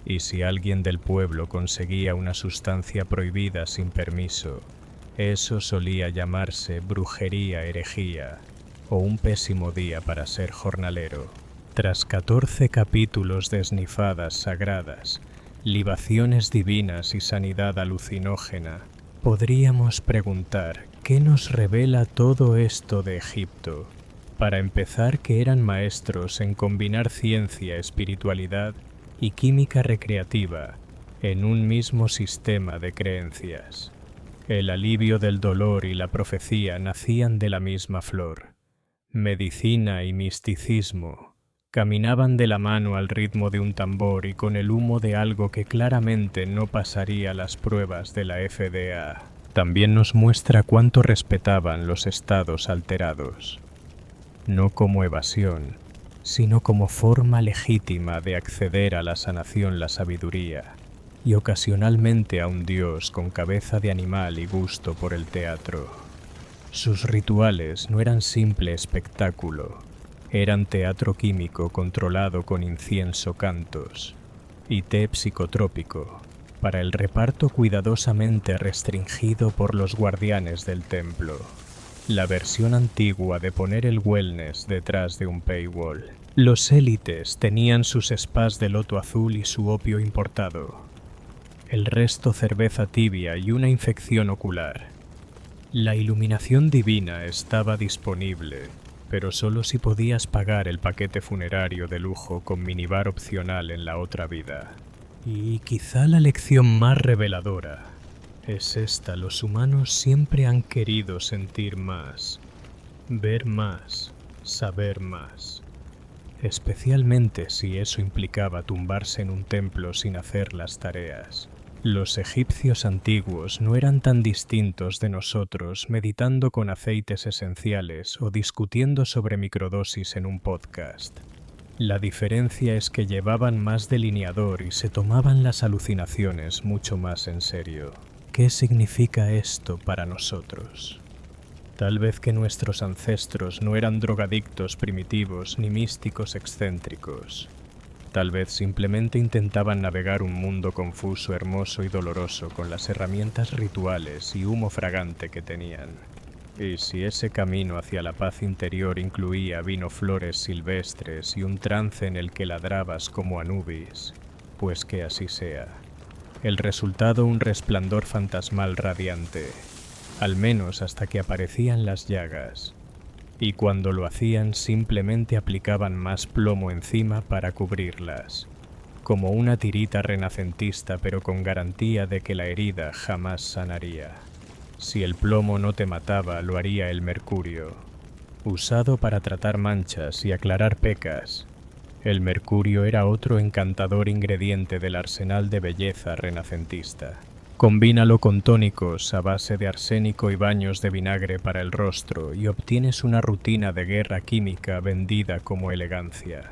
Speaker 1: Y si alguien del pueblo conseguía una sustancia prohibida sin permiso, eso solía llamarse brujería, herejía, o un pésimo día para ser jornalero. Tras 14 capítulos de esnifadas sagradas, libaciones divinas y sanidad alucinógena, podríamos preguntar, ¿qué nos revela todo esto de Egipto? Para empezar, que eran maestros en combinar ciencia, espiritualidad y química recreativa en un mismo sistema de creencias. El alivio del dolor y la profecía nacían de la misma flor. Medicina y misticismo caminaban de la mano al ritmo de un tambor y con el humo de algo que claramente no pasaría las pruebas de la FDA. También nos muestra cuánto respetaban los estados alterados, no como evasión, sino como forma legítima de acceder a la sanación, la sabiduría, y ocasionalmente a un dios con cabeza de animal y gusto por el teatro. Sus rituales no eran simple espectáculo, eran teatro químico controlado con incienso, cantos y té psicotrópico, para el reparto cuidadosamente restringido por los guardianes del templo. La versión antigua de poner el wellness detrás de un paywall. Los élites tenían sus spas de loto azul y su opio importado. El resto cerveza tibia y una infección ocular. La iluminación divina estaba disponible, pero solo si podías pagar el paquete funerario de lujo con minibar opcional en la otra vida. Y quizá la lección más reveladora es esta: los humanos siempre han querido sentir más, ver más, saber más, especialmente si eso implicaba tumbarse en un templo sin hacer las tareas. Los egipcios antiguos no eran tan distintos de nosotros meditando con aceites esenciales o discutiendo sobre microdosis en un podcast. La diferencia es que llevaban más delineador y se tomaban las alucinaciones mucho más en serio. ¿Qué significa esto para nosotros? Tal vez que nuestros ancestros no eran drogadictos primitivos ni místicos excéntricos. Tal vez simplemente intentaban navegar un mundo confuso, hermoso y doloroso con las herramientas rituales y humo fragante que tenían. Y si ese camino hacia la paz interior incluía vino flores silvestres y un trance en el que ladrabas como Anubis, pues que así sea. El resultado un resplandor fantasmal radiante, al menos hasta que aparecían las llagas. Y cuando lo hacían simplemente aplicaban más plomo encima para cubrirlas, como una tirita renacentista pero con garantía de que la herida jamás sanaría. Si el plomo no te mataba, lo haría el mercurio, usado para tratar manchas y aclarar pecas. El mercurio era otro encantador ingrediente del arsenal de belleza renacentista. Combínalo con tónicos a base de arsénico y baños de vinagre para el rostro y obtienes una rutina de guerra química vendida como elegancia.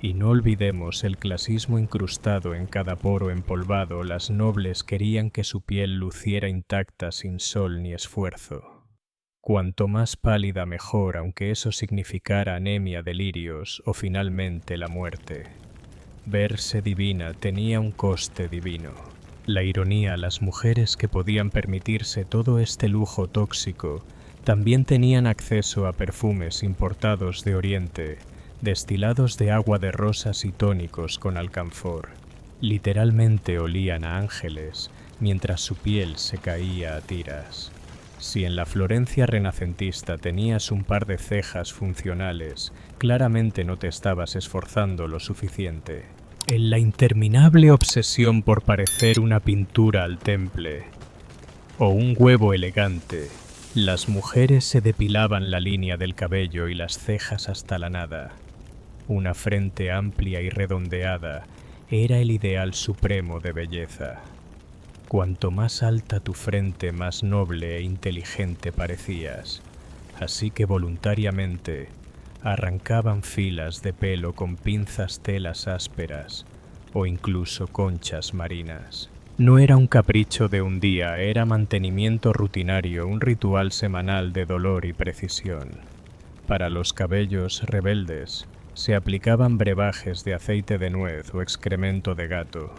Speaker 1: Y no olvidemos el clasismo incrustado en cada poro empolvado. Las nobles querían que su piel luciera intacta sin sol ni esfuerzo. Cuanto más pálida mejor, aunque eso significara anemia, delirios o finalmente la muerte. Verse divina tenía un coste divino. La ironía, las mujeres que podían permitirse todo este lujo tóxico también tenían acceso a perfumes importados de Oriente, destilados de agua de rosas y tónicos con alcanfor. Literalmente olían a ángeles, mientras su piel se caía a tiras. Si en la Florencia renacentista tenías un par de cejas funcionales, claramente no te estabas esforzando lo suficiente. En la interminable obsesión por parecer una pintura al temple o un huevo elegante, las mujeres se depilaban la línea del cabello y las cejas hasta la nada. Una frente amplia y redondeada era el ideal supremo de belleza. Cuanto más alta tu frente, más noble e inteligente parecías, así que voluntariamente arrancaban filas de pelo con pinzas telas ásperas o incluso conchas marinas. No era un capricho de un día, era mantenimiento rutinario, un ritual semanal de dolor y precisión. Para los cabellos rebeldes se aplicaban brebajes de aceite de nuez o excremento de gato.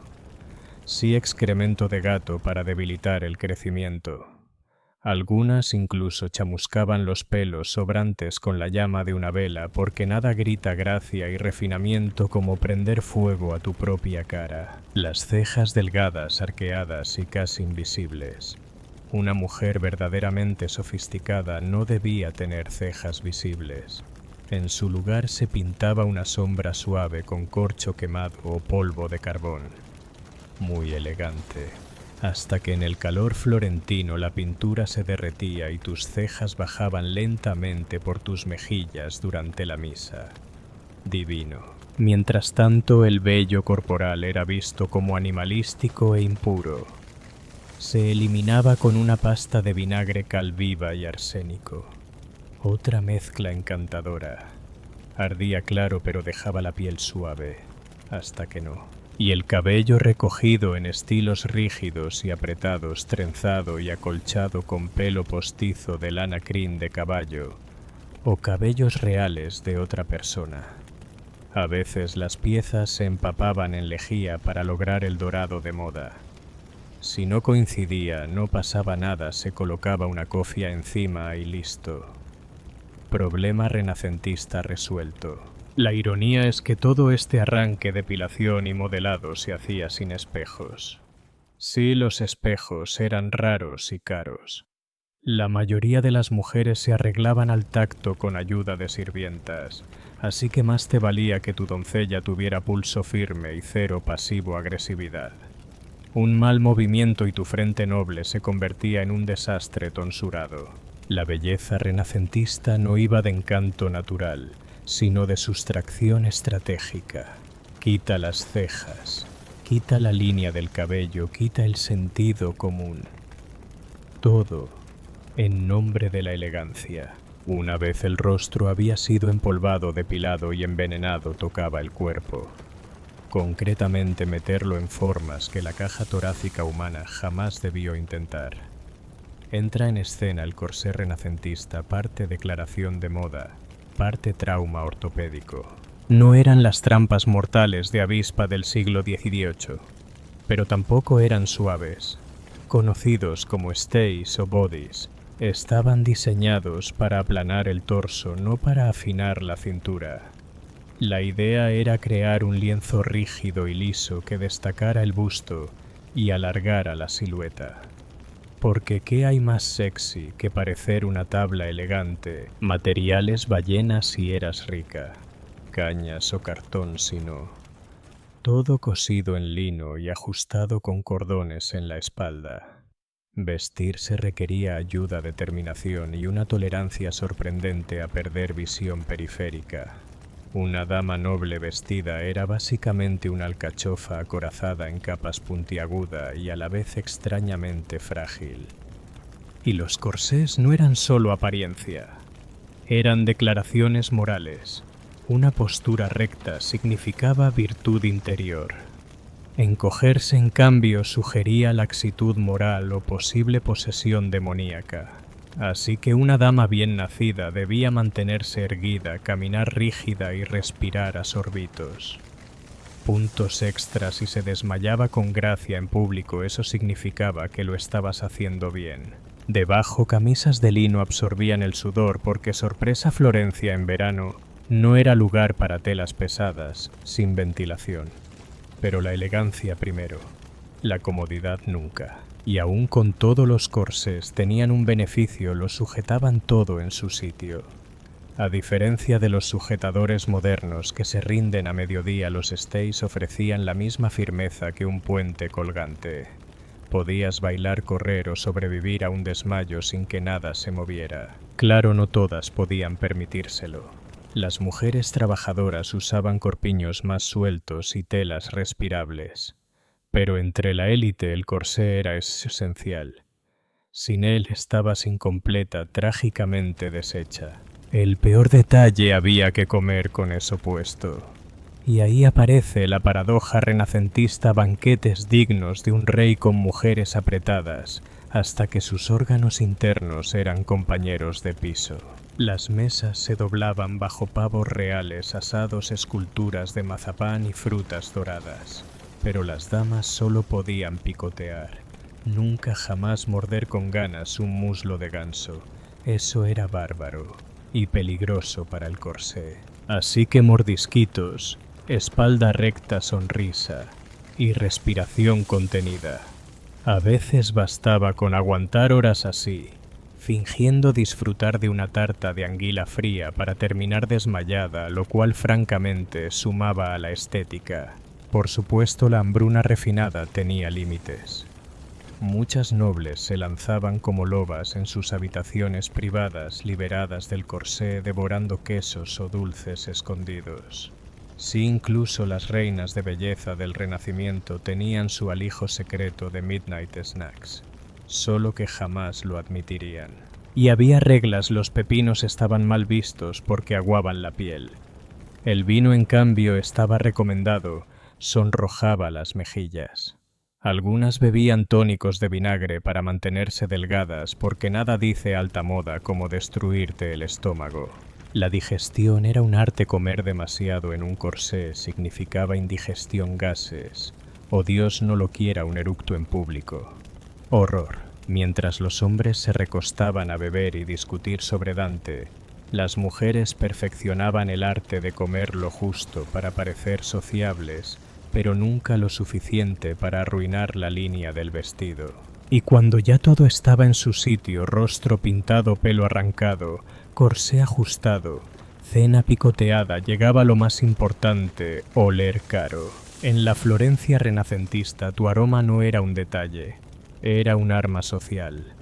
Speaker 1: Sí, excremento de gato para debilitar el crecimiento. Algunas incluso chamuscaban los pelos sobrantes con la llama de una vela, porque nada grita gracia y refinamiento como prender fuego a tu propia cara. Las cejas delgadas, arqueadas y casi invisibles. Una mujer verdaderamente sofisticada no debía tener cejas visibles. En su lugar se pintaba una sombra suave con corcho quemado o polvo de carbón. Muy elegante. Hasta que en el calor florentino la pintura se derretía y tus cejas bajaban lentamente por tus mejillas durante la misa. Divino. Mientras tanto, el vello corporal era visto como animalístico e impuro. Se eliminaba con una pasta de vinagre cal viva y arsénico. Otra mezcla encantadora. Ardía claro pero dejaba la piel suave, hasta que no. Y el cabello recogido en estilos rígidos y apretados, trenzado y acolchado con pelo postizo de lana crin de caballo, o cabellos reales de otra persona. A veces las piezas se empapaban en lejía para lograr el dorado de moda. Si no coincidía, no pasaba nada, se colocaba una cofia encima y listo. Problema renacentista resuelto. La ironía es que todo este arranque, depilación y modelado se hacía sin espejos. Sí, los espejos eran raros y caros. La mayoría de las mujeres se arreglaban al tacto con ayuda de sirvientas, así que más te valía que tu doncella tuviera pulso firme y cero pasivo-agresividad. Un mal movimiento y tu frente noble se convertía en un desastre tonsurado. La belleza renacentista no iba de encanto natural, sino de sustracción estratégica. Quita las cejas. Quita la línea del cabello, quita el sentido común. Todo en nombre de la elegancia. Una vez el rostro había sido empolvado, depilado y envenenado, tocaba el cuerpo. Concretamente meterlo en formas que la caja torácica humana jamás debió intentar. Entra en escena el corsé renacentista, parte declaración de moda, parte trauma ortopédico. No eran las trampas mortales de avispa del siglo XVIII, pero tampoco eran suaves. Conocidos como stays o bodies, estaban diseñados para aplanar el torso, no para afinar la cintura. La idea era crear un lienzo rígido y liso que destacara el busto y alargara la silueta. Porque ¿qué hay más sexy que parecer una tabla elegante? Materiales ballenas si eras rica, cañas o cartón si no. Todo cosido en lino y ajustado con cordones en la espalda. Vestirse requería ayuda, determinación y una tolerancia sorprendente a perder visión periférica. Una dama noble vestida era básicamente una alcachofa acorazada en capas puntiaguda y a la vez extrañamente frágil. Y los corsés no eran solo apariencia, eran declaraciones morales. Una postura recta significaba virtud interior. Encogerse, en cambio, sugería laxitud moral o posible posesión demoníaca. Así que una dama bien nacida debía mantenerse erguida, caminar rígida y respirar a sorbitos. Puntos extras si se desmayaba con gracia en público, eso significaba que lo estabas haciendo bien. Debajo, camisas de lino absorbían el sudor porque, sorpresa Florencia en verano, no era lugar para telas pesadas, sin ventilación. Pero la elegancia primero, la comodidad nunca. Y aún con todos los corsés tenían un beneficio, los sujetaban todo en su sitio. A diferencia de los sujetadores modernos que se rinden a mediodía, los stays ofrecían la misma firmeza que un puente colgante. Podías bailar, correr o sobrevivir a un desmayo sin que nada se moviera. Claro, no todas podían permitírselo. Las mujeres trabajadoras usaban corpiños más sueltos y telas respirables. Pero entre la élite el corsé era esencial. Sin él estabas incompleta, trágicamente deshecha. El peor detalle había que comer con eso puesto. Y ahí aparece la paradoja renacentista: banquetes dignos de un rey con mujeres apretadas, hasta que sus órganos internos eran compañeros de piso. Las mesas se doblaban bajo pavos reales, asados, esculturas de mazapán y frutas doradas. Pero las damas solo podían picotear, nunca jamás morder con ganas un muslo de ganso. Eso era bárbaro y peligroso para el corsé. Así que mordisquitos, espalda recta, sonrisa y respiración contenida. A veces bastaba con aguantar horas así, fingiendo disfrutar de una tarta de anguila fría para terminar desmayada, lo cual francamente sumaba a la estética. Por supuesto, la hambruna refinada tenía límites. Muchas nobles se lanzaban como lobas en sus habitaciones privadas, liberadas del corsé, devorando quesos o dulces escondidos. Sí, incluso las reinas de belleza del Renacimiento tenían su alijo secreto de midnight snacks, solo que jamás lo admitirían. Y había reglas: los pepinos estaban mal vistos porque aguaban la piel. El vino, en cambio, estaba recomendado, sonrojaba las mejillas. Algunas bebían tónicos de vinagre para mantenerse delgadas, porque nada dice alta moda como destruirte el estómago. La digestión era un arte. Comer demasiado en un corsé significaba indigestión, gases, o Dios no lo quiera, un eructo en público. Horror. Mientras los hombres se recostaban a beber y discutir sobre Dante, las mujeres perfeccionaban el arte de comer lo justo para parecer sociables, pero nunca lo suficiente para arruinar la línea del vestido. Y cuando ya todo estaba en su sitio, rostro pintado, pelo arrancado, corsé ajustado, cena picoteada, llegaba lo más importante: oler caro. En la Florencia renacentista tu aroma no era un detalle, era un arma social.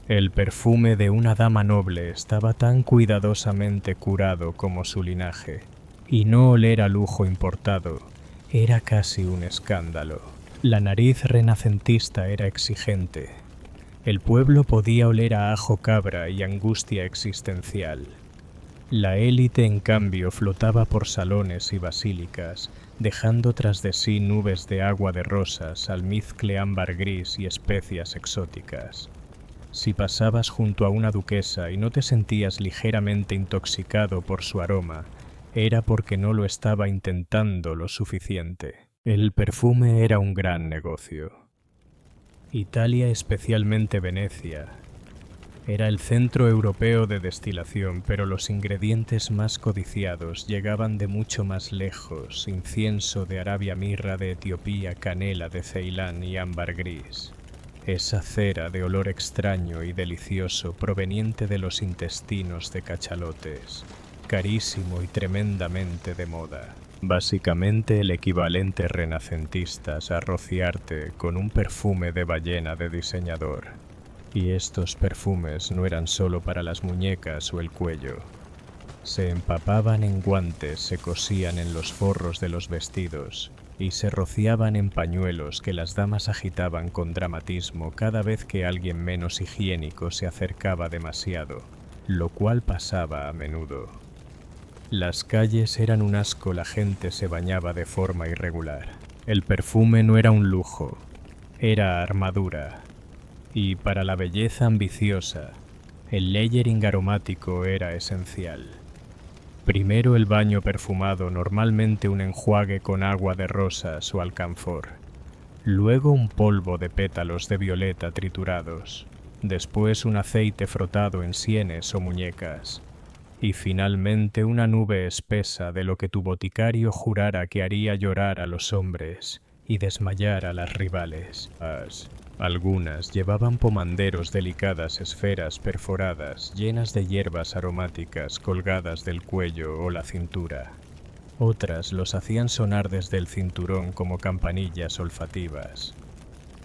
Speaker 1: El perfume de una dama noble estaba tan cuidadosamente curado como su linaje. Y no oler a lujo importado Era casi un escándalo. La nariz renacentista era exigente. El pueblo podía oler a ajo cabra y angustia existencial. La élite, en cambio, flotaba por salones y basílicas, dejando tras de sí nubes de agua de rosas, almizcle ámbar gris y especias exóticas. Si pasabas junto a una duquesa y no te sentías ligeramente intoxicado por su aroma, era porque no lo estaba intentando lo suficiente. El perfume era un gran negocio. Italia, especialmente Venecia, era el centro europeo de destilación, pero los ingredientes más codiciados llegaban de mucho más lejos: incienso de Arabia, mirra de Etiopía, canela de Ceilán y ámbar gris. Esa cera de olor extraño y delicioso proveniente de los intestinos de cachalotes, carísimo y tremendamente de moda. Básicamente el equivalente renacentistas a rociarte con un perfume de ballena de diseñador. Y estos perfumes no eran solo para las muñecas o el cuello. Se empapaban en guantes, se cosían en los forros de los vestidos y se rociaban en pañuelos que las damas agitaban con dramatismo cada vez que alguien menos higiénico se acercaba demasiado, lo cual pasaba a menudo. Las calles eran un asco, la gente se bañaba de forma irregular. El perfume no era un lujo, era armadura. Y para la belleza ambiciosa, el layering aromático era esencial. Primero el baño perfumado, normalmente un enjuague con agua de rosas o alcanfor. Luego un polvo de pétalos de violeta triturados. Después un aceite frotado en sienes o muñecas. Y finalmente una nube espesa de lo que tu boticario jurara que haría llorar a los hombres y desmayar a las rivales. Algunas llevaban pomanderos, delicadas esferas perforadas llenas de hierbas aromáticas colgadas del cuello o la cintura. Otras los hacían sonar desde el cinturón como campanillas olfativas.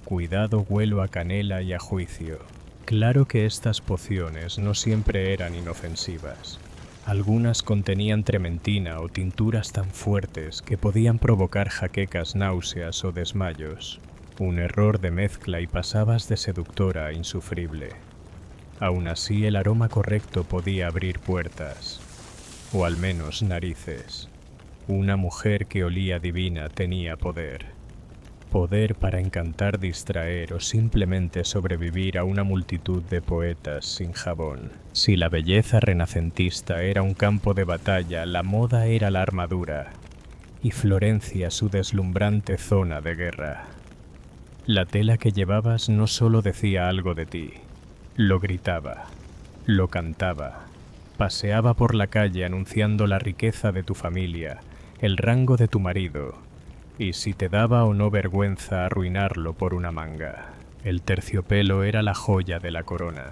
Speaker 1: Cuidado, huelo a canela y a juicio. Claro que estas pociones no siempre eran inofensivas. Algunas contenían trementina o tinturas tan fuertes que podían provocar jaquecas, náuseas o desmayos. Un error de mezcla y pasabas de seductora a insufrible. Aún así, el aroma correcto podía abrir puertas, o al menos narices. Una mujer que olía divina tenía poder. Poder para encantar, distraer o simplemente sobrevivir a una multitud de poetas sin jabón. Si la belleza renacentista era un campo de batalla, la moda era la armadura, y Florencia su deslumbrante zona de guerra. La tela que llevabas no solo decía algo de ti, lo gritaba, lo cantaba, paseaba por la calle anunciando la riqueza de tu familia, el rango de tu marido, y si te daba o no vergüenza arruinarlo por una manga. El terciopelo era la joya de la corona,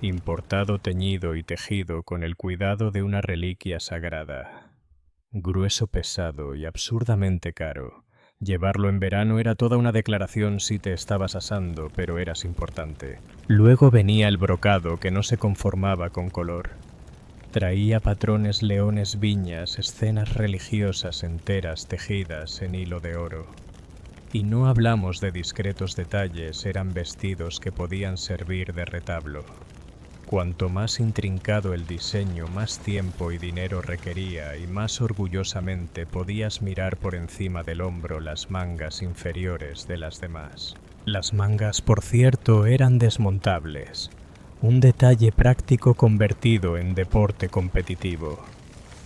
Speaker 1: importado, teñido y tejido con el cuidado de una reliquia sagrada. Grueso, pesado y absurdamente caro. Llevarlo en verano era toda una declaración si te estabas asando, pero eras importante. Luego venía el brocado, que no se conformaba con color. Traía patrones, leones, viñas, escenas religiosas enteras tejidas en hilo de oro. Y no hablamos de discretos detalles, eran vestidos que podían servir de retablo. Cuanto más intrincado el diseño, más tiempo y dinero requería, y más orgullosamente podías mirar por encima del hombro las mangas inferiores de las demás. Las mangas, por cierto, eran desmontables, un detalle práctico convertido en deporte competitivo.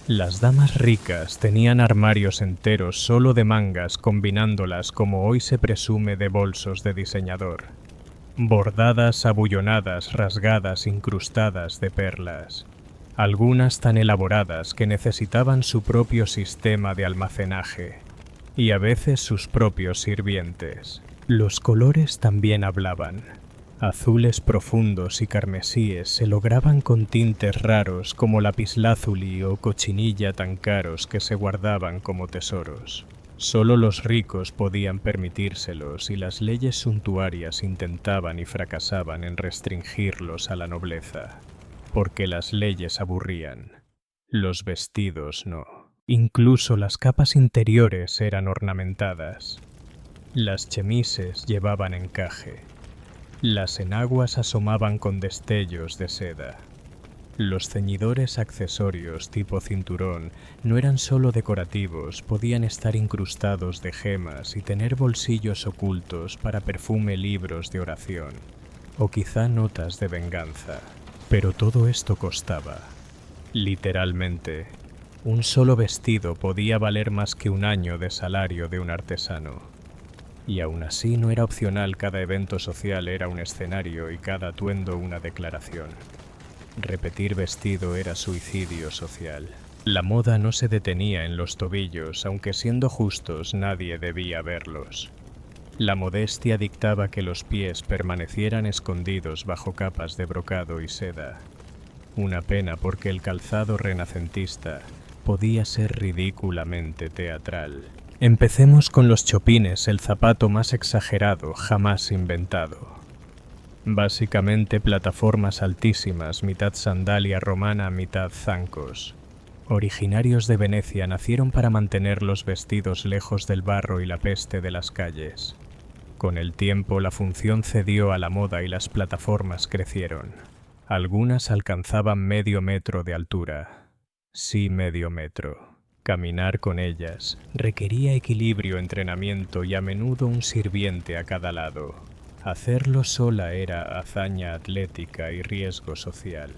Speaker 1: Las damas ricas tenían armarios enteros solo de mangas, combinándolas como hoy se presume de bolsos de diseñador. Bordadas, abullonadas, rasgadas, incrustadas de perlas, algunas tan elaboradas que necesitaban su propio sistema de almacenaje, y a veces sus propios sirvientes. Los colores también hablaban. Azules profundos y carmesíes se lograban con tintes raros como lapislázuli o cochinilla tan caros que se guardaban como tesoros. Solo los ricos podían permitírselos y las leyes suntuarias intentaban y fracasaban en restringirlos a la nobleza, porque las leyes aburrían, los vestidos no. Incluso las capas interiores eran ornamentadas. Las chemises llevaban encaje. Las enaguas asomaban con destellos de seda. Los ceñidores accesorios tipo cinturón no eran solo decorativos, podían estar incrustados de gemas y tener bolsillos ocultos para perfume, libros de oración, o quizá notas de venganza. Pero todo esto costaba. Literalmente, un solo vestido podía valer más que un año de salario de un artesano. Y aún así no era opcional, cada evento social era un escenario y cada atuendo una declaración. Repetir vestido era suicidio social. La moda no se detenía en los tobillos, aunque siendo justos nadie debía verlos. La modestia dictaba que los pies permanecieran escondidos bajo capas de brocado y seda. Una pena, porque el calzado renacentista podía ser ridículamente teatral. Empecemos con los chopines, el zapato más exagerado jamás inventado. Básicamente plataformas altísimas, mitad sandalia romana, mitad zancos. Originarios de Venecia, nacieron para mantener los vestidos lejos del barro y la peste de las calles. Con el tiempo la función cedió a la moda y las plataformas crecieron. Algunas alcanzaban medio metro de altura. Sí, medio metro. Caminar con ellas requería equilibrio, entrenamiento y a menudo un sirviente a cada lado. Hacerlo sola era hazaña atlética y riesgo social.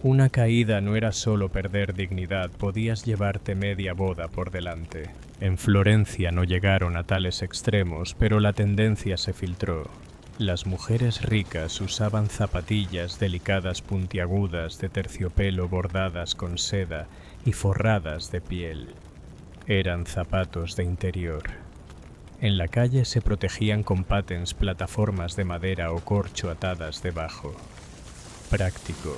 Speaker 1: Una caída no era solo perder dignidad, podías llevarte media boda por delante. En Florencia no llegaron a tales extremos, pero la tendencia se filtró. Las mujeres ricas usaban zapatillas delicadas puntiagudas de terciopelo bordadas con seda y forradas de piel. Eran zapatos de interior. En la calle se protegían con patens, plataformas de madera o corcho atadas debajo. Práctico,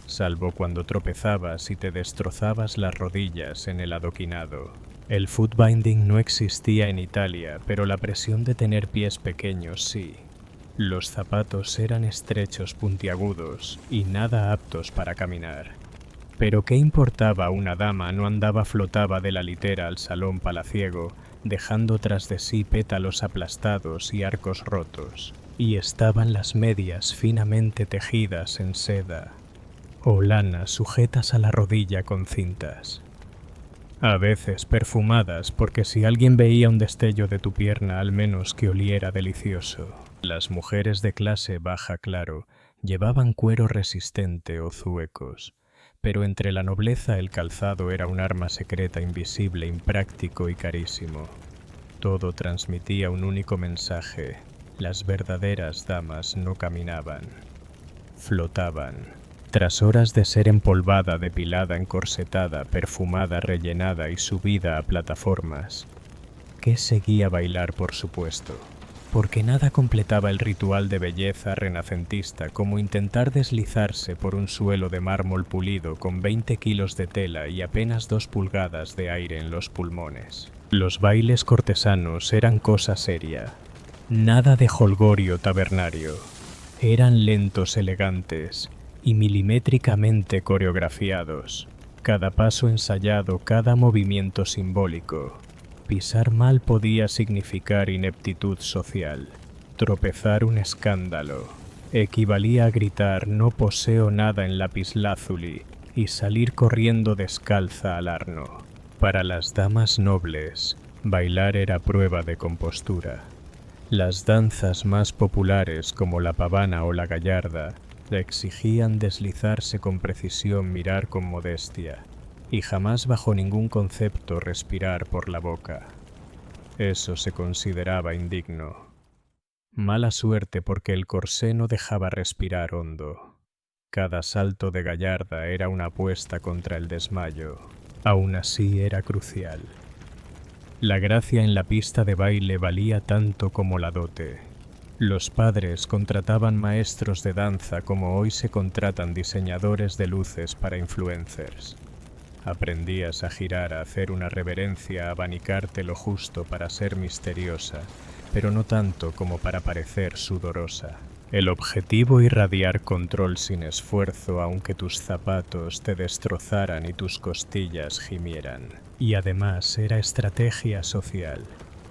Speaker 1: salvo cuando tropezabas y te destrozabas las rodillas en el adoquinado. El footbinding no existía en Italia, pero la presión de tener pies pequeños sí. Los zapatos eran estrechos, puntiagudos y nada aptos para caminar. Pero ¿qué importaba? Una dama no andaba, flotaba de la litera al salón palaciego, dejando tras de sí pétalos aplastados y arcos rotos. Y estaban las medias finamente tejidas en seda o lana, sujetas a la rodilla con cintas. A veces perfumadas, porque si alguien veía un destello de tu pierna, al menos que oliera delicioso. Las mujeres de clase baja, claro, llevaban cuero resistente o zuecos. Pero entre la nobleza el calzado era un arma secreta, invisible, impráctico y carísimo. Todo transmitía un único mensaje: las verdaderas damas no caminaban, flotaban. Tras horas de ser empolvada, depilada, encorsetada, perfumada, rellenada y subida a plataformas, ¿qué seguía? Bailar, por supuesto. Porque nada completaba el ritual de belleza renacentista como intentar deslizarse por un suelo de mármol pulido con 20 kilos de tela y apenas 2 pulgadas de aire en los pulmones. Los bailes cortesanos eran cosa seria. Nada de jolgorio tabernario. Eran lentos, elegantes y milimétricamente coreografiados. Cada paso ensayado, cada movimiento simbólico. Pisar mal podía significar ineptitud social. Tropezar un escándalo. Equivalía a gritar "no poseo nada" en lapislázuli y salir corriendo descalza al arno. Para las damas nobles, bailar era prueba de compostura. Las danzas más populares, como la pavana o la gallarda, le exigían deslizarse con precisión, mirar con modestia, y jamás bajo ningún concepto respirar por la boca. Eso se consideraba indigno. Mala suerte, porque el corsé no dejaba respirar hondo. Cada salto de gallarda era una apuesta contra el desmayo. Aún así era crucial. La gracia en la pista de baile valía tanto como la dote. Los padres contrataban maestros de danza como hoy se contratan diseñadores de luces para influencers. Aprendías a girar, a hacer una reverencia, a abanicarte lo justo para ser misteriosa, pero no tanto como para parecer sudorosa. El objetivo irradiar control sin esfuerzo, aunque tus zapatos te destrozaran y tus costillas gimieran. Y además era estrategia social.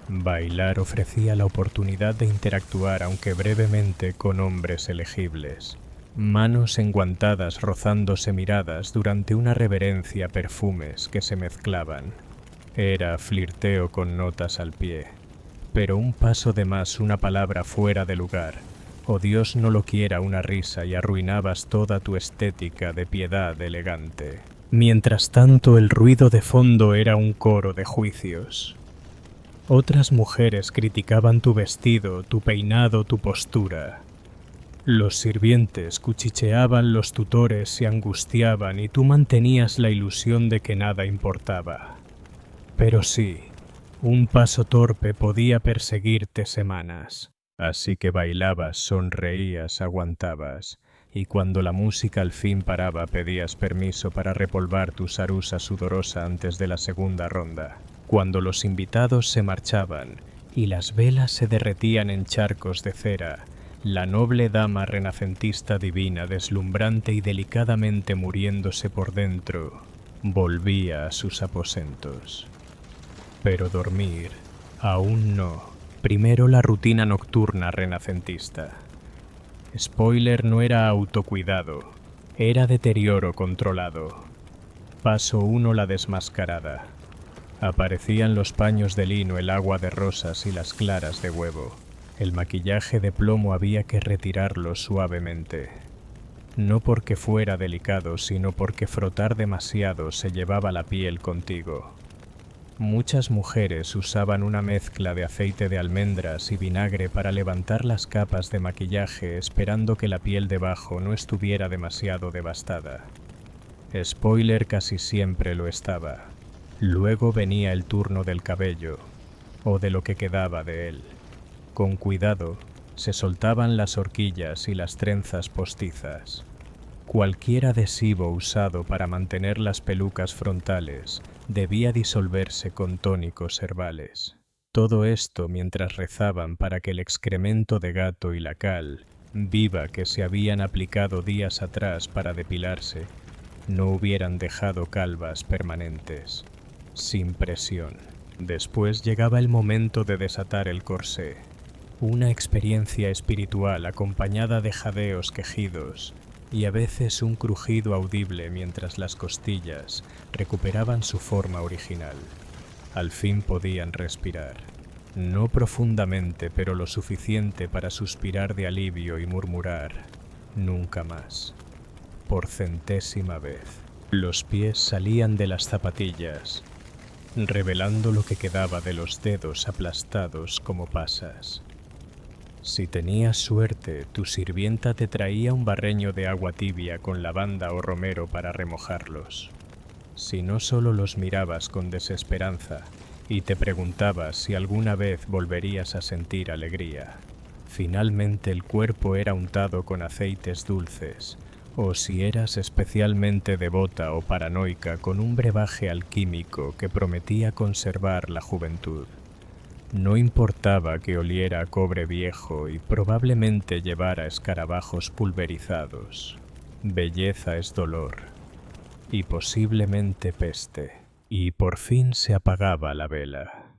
Speaker 1: Bailar ofrecía la oportunidad de interactuar, aunque brevemente, con hombres elegibles. Manos enguantadas rozándose miradas durante una reverencia, perfumes que se mezclaban. Era flirteo con notas al pie. Pero un paso de más, una palabra fuera de lugar, o Dios no lo quiera, una risa, y arruinabas toda tu estética de piedad elegante. Mientras tanto, el ruido de fondo era un coro de juicios. Otras mujeres criticaban tu vestido, tu peinado, tu postura. Los sirvientes cuchicheaban, los tutores se angustiaban y tú mantenías la ilusión de que nada importaba. Pero sí, un paso torpe podía perseguirte semanas. Así que bailabas, sonreías, aguantabas, y cuando la música al fin paraba pedías permiso para repolvar tu sarusa sudorosa antes de la segunda ronda. Cuando los invitados se marchaban y las velas se derretían en charcos de cera, la noble dama renacentista divina, deslumbrante y delicadamente muriéndose por dentro, volvía a sus aposentos. Pero dormir, aún no. Primero la rutina nocturna renacentista. Spoiler, no era autocuidado, era deterioro controlado. Paso 1, la desmascarada. Aparecían los paños de lino, el agua de rosas y las claras de huevo. El maquillaje de plomo había que retirarlo suavemente. No porque fuera delicado, sino porque frotar demasiado se llevaba la piel contigo. Muchas mujeres usaban una mezcla de aceite de almendras y vinagre para levantar las capas de maquillaje, esperando que la piel debajo no estuviera demasiado devastada. Spoiler, casi siempre lo estaba. Luego venía el turno del cabello, o de lo que quedaba de él. Con cuidado, se soltaban las horquillas y las trenzas postizas. Cualquier adhesivo usado para mantener las pelucas frontales debía disolverse con tónicos herbales. Todo esto mientras rezaban para que el excremento de gato y la cal, viva que se habían aplicado días atrás para depilarse, no hubieran dejado calvas permanentes, sin presión. Después llegaba el momento de desatar el corsé, una experiencia espiritual acompañada de jadeos, quejidos, y a veces un crujido audible mientras las costillas recuperaban su forma original. Al fin podían respirar, no profundamente, pero lo suficiente para suspirar de alivio y murmurar: nunca más. Por centésima vez, los pies salían de las zapatillas, revelando lo que quedaba de los dedos aplastados como pasas. Si tenías suerte, tu sirvienta te traía un barreño de agua tibia con lavanda o romero para remojarlos. Si no, solo los mirabas con desesperanza y te preguntabas si alguna vez volverías a sentir alegría. Finalmente el cuerpo era untado con aceites dulces, o si eras especialmente devota o paranoica, con un brebaje alquímico que prometía conservar la juventud. No importaba que oliera a cobre viejo y probablemente llevara escarabajos pulverizados. Belleza es dolor, y posiblemente peste. Y por fin se apagaba la vela.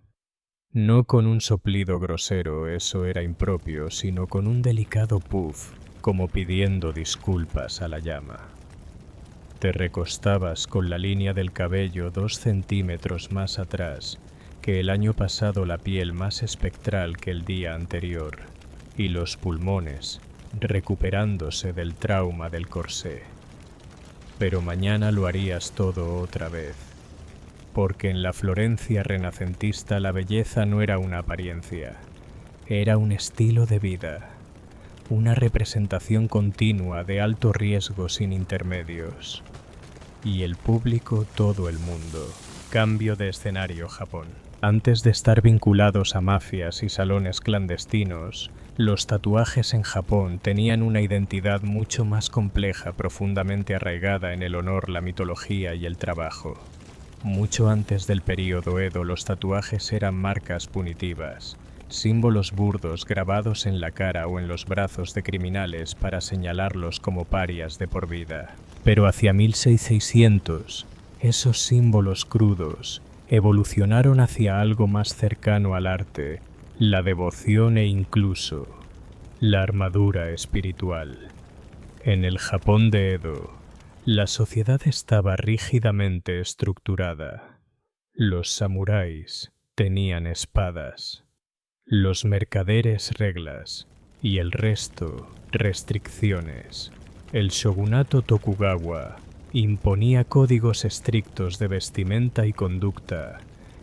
Speaker 1: No con un soplido grosero, eso era impropio, sino con un delicado puff, como pidiendo disculpas a la llama. Te recostabas con la línea del cabello 2 centímetros más atrás que el año pasado, la piel más espectral que el día anterior, y los pulmones recuperándose del trauma del corsé. Pero mañana lo harías todo otra vez, porque en la Florencia renacentista la belleza no era una apariencia, era un estilo de vida, una representación continua de alto riesgo sin intermedios. Y el público, todo el mundo. Cambio de escenario, Japón. Antes de estar vinculados a mafias y salones clandestinos, los tatuajes en Japón tenían una identidad mucho más compleja, profundamente arraigada en el honor, la mitología y el trabajo. Mucho antes del período Edo, los tatuajes eran marcas punitivas, símbolos burdos grabados en la cara o en los brazos de criminales para señalarlos como parias de por vida. Pero hacia 1600, esos símbolos crudos evolucionaron hacia algo más cercano al arte, la devoción e incluso la armadura espiritual. En el Japón de Edo, la sociedad estaba rígidamente estructurada. Los samuráis tenían espadas, los mercaderes reglas y el resto restricciones. El shogunato Tokugawa imponía códigos estrictos de vestimenta y conducta,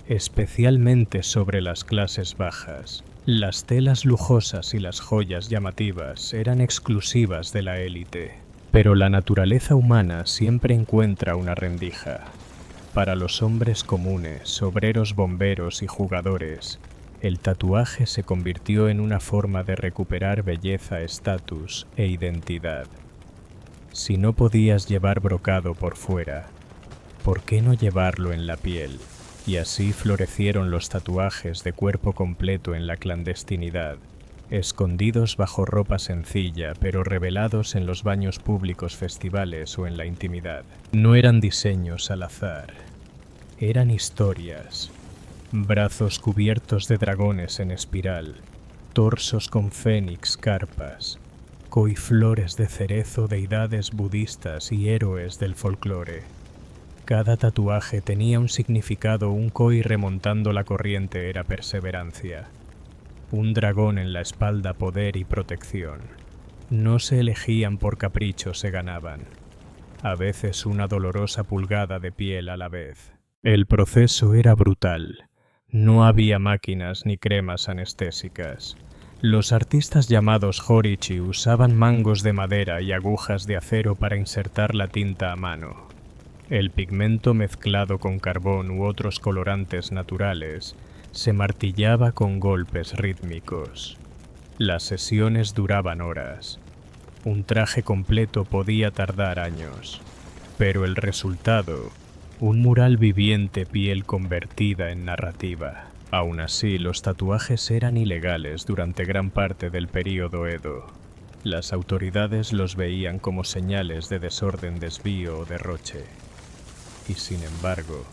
Speaker 1: especialmente sobre las clases bajas. Las telas lujosas y las joyas llamativas eran exclusivas de la élite, pero la naturaleza humana siempre encuentra una rendija. Para los hombres comunes, obreros, bomberos y jugadores, el tatuaje se convirtió en una forma de recuperar belleza, estatus e identidad. Si no podías llevar brocado por fuera, ¿por qué no llevarlo en la piel? Y así florecieron los tatuajes de cuerpo completo en la clandestinidad, escondidos bajo ropa sencilla, pero revelados en los baños públicos, festivales o en la intimidad. No eran diseños al azar, eran historias. Brazos cubiertos de dragones en espiral, torsos con fénix, carpas, coiflores de cerezo, deidades budistas y héroes del folclore. Cada tatuaje tenía un significado. Un koi remontando la corriente era perseverancia. Un dragón en la espalda, poder y protección. No se elegían por capricho, se ganaban. A veces una dolorosa pulgada de piel a la vez. El proceso era brutal. No había máquinas ni cremas anestésicas. Los artistas llamados horichi usaban mangos de madera y agujas de acero para insertar la tinta a mano. El pigmento mezclado con carbón u otros colorantes naturales se martillaba con golpes rítmicos. Las sesiones duraban horas. Un traje completo podía tardar años, pero el resultado, un mural viviente, piel convertida en narrativa. Aún así, los tatuajes eran ilegales durante gran parte del período Edo. Las autoridades los veían como señales de desorden, desvío o derroche. Y sin embargo,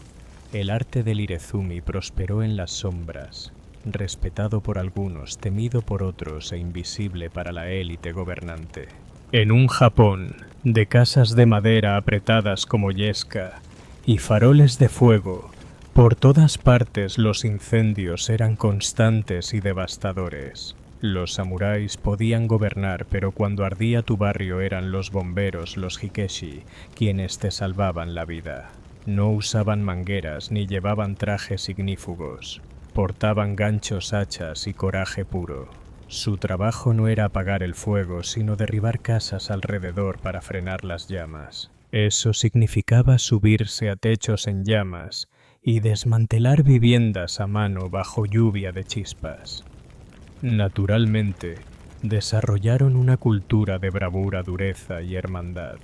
Speaker 1: el arte del Irezumi prosperó en las sombras, respetado por algunos, temido por otros e invisible para la élite gobernante. En un Japón de casas de madera apretadas como yesca y faroles de fuego, por todas partes los incendios eran constantes y devastadores. Los samuráis podían gobernar, pero cuando ardía tu barrio eran los bomberos, los hikeshi, quienes te salvaban la vida. No usaban mangueras ni llevaban trajes ignífugos. Portaban ganchos, hachas y coraje puro. Su trabajo no era apagar el fuego, sino derribar casas alrededor para frenar las llamas. Eso significaba subirse a techos en llamas y desmantelar viviendas a mano bajo lluvia de chispas. Naturalmente, desarrollaron una cultura de bravura, dureza y hermandad.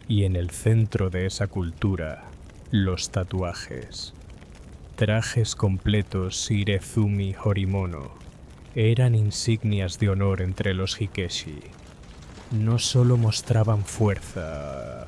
Speaker 1: Y en el centro de esa cultura, los tatuajes. Trajes completos Irezumi Horimono eran insignias de honor entre los hikeshi. No solo mostraban fuerza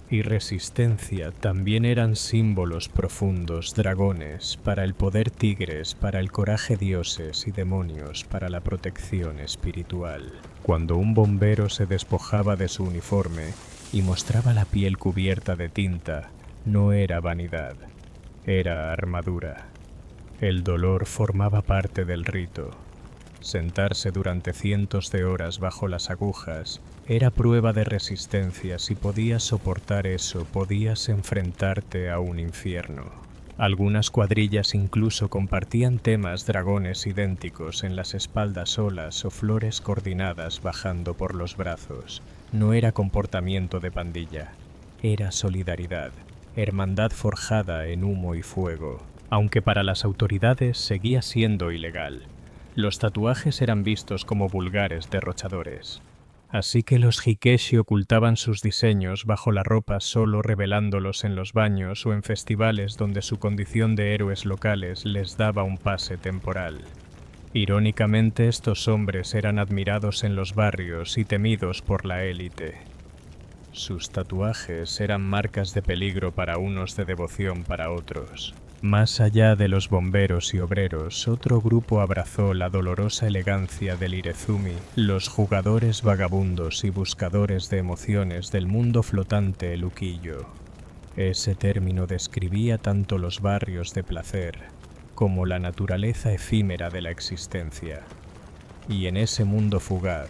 Speaker 1: y resistencia, también eran símbolos profundos, dragones, para el poder tigres, para el coraje dioses y demonios, para la protección espiritual. Cuando un bombero se despojaba de su uniforme y mostraba la piel cubierta de tinta, no era vanidad, era armadura. El dolor formaba parte del rito. Sentarse durante cientos de horas bajo las agujas era prueba de resistencia. Si podías soportar eso, podías enfrentarte a un infierno. Algunas cuadrillas incluso compartían temas dragones idénticos en las espaldas, olas o flores coordinadas bajando por los brazos. No era comportamiento de pandilla, era solidaridad, hermandad forjada en humo y fuego. Aunque para las autoridades seguía siendo ilegal, los tatuajes eran vistos como vulgares derrochadores. Así que los hikeshi ocultaban sus diseños bajo la ropa, solo revelándolos en los baños o en festivales donde su condición de héroes locales les daba un pase temporal. Irónicamente, estos hombres eran admirados en los barrios y temidos por la élite. Sus tatuajes eran marcas de peligro para unos, de devoción para otros. Más allá de los bomberos y obreros, otro grupo abrazó la dolorosa elegancia del Irezumi, los jugadores vagabundos y buscadores de emociones del mundo flotante el ukiyo. Ese término describía tanto los barrios de placer como la naturaleza efímera de la existencia. Y en ese mundo fugaz,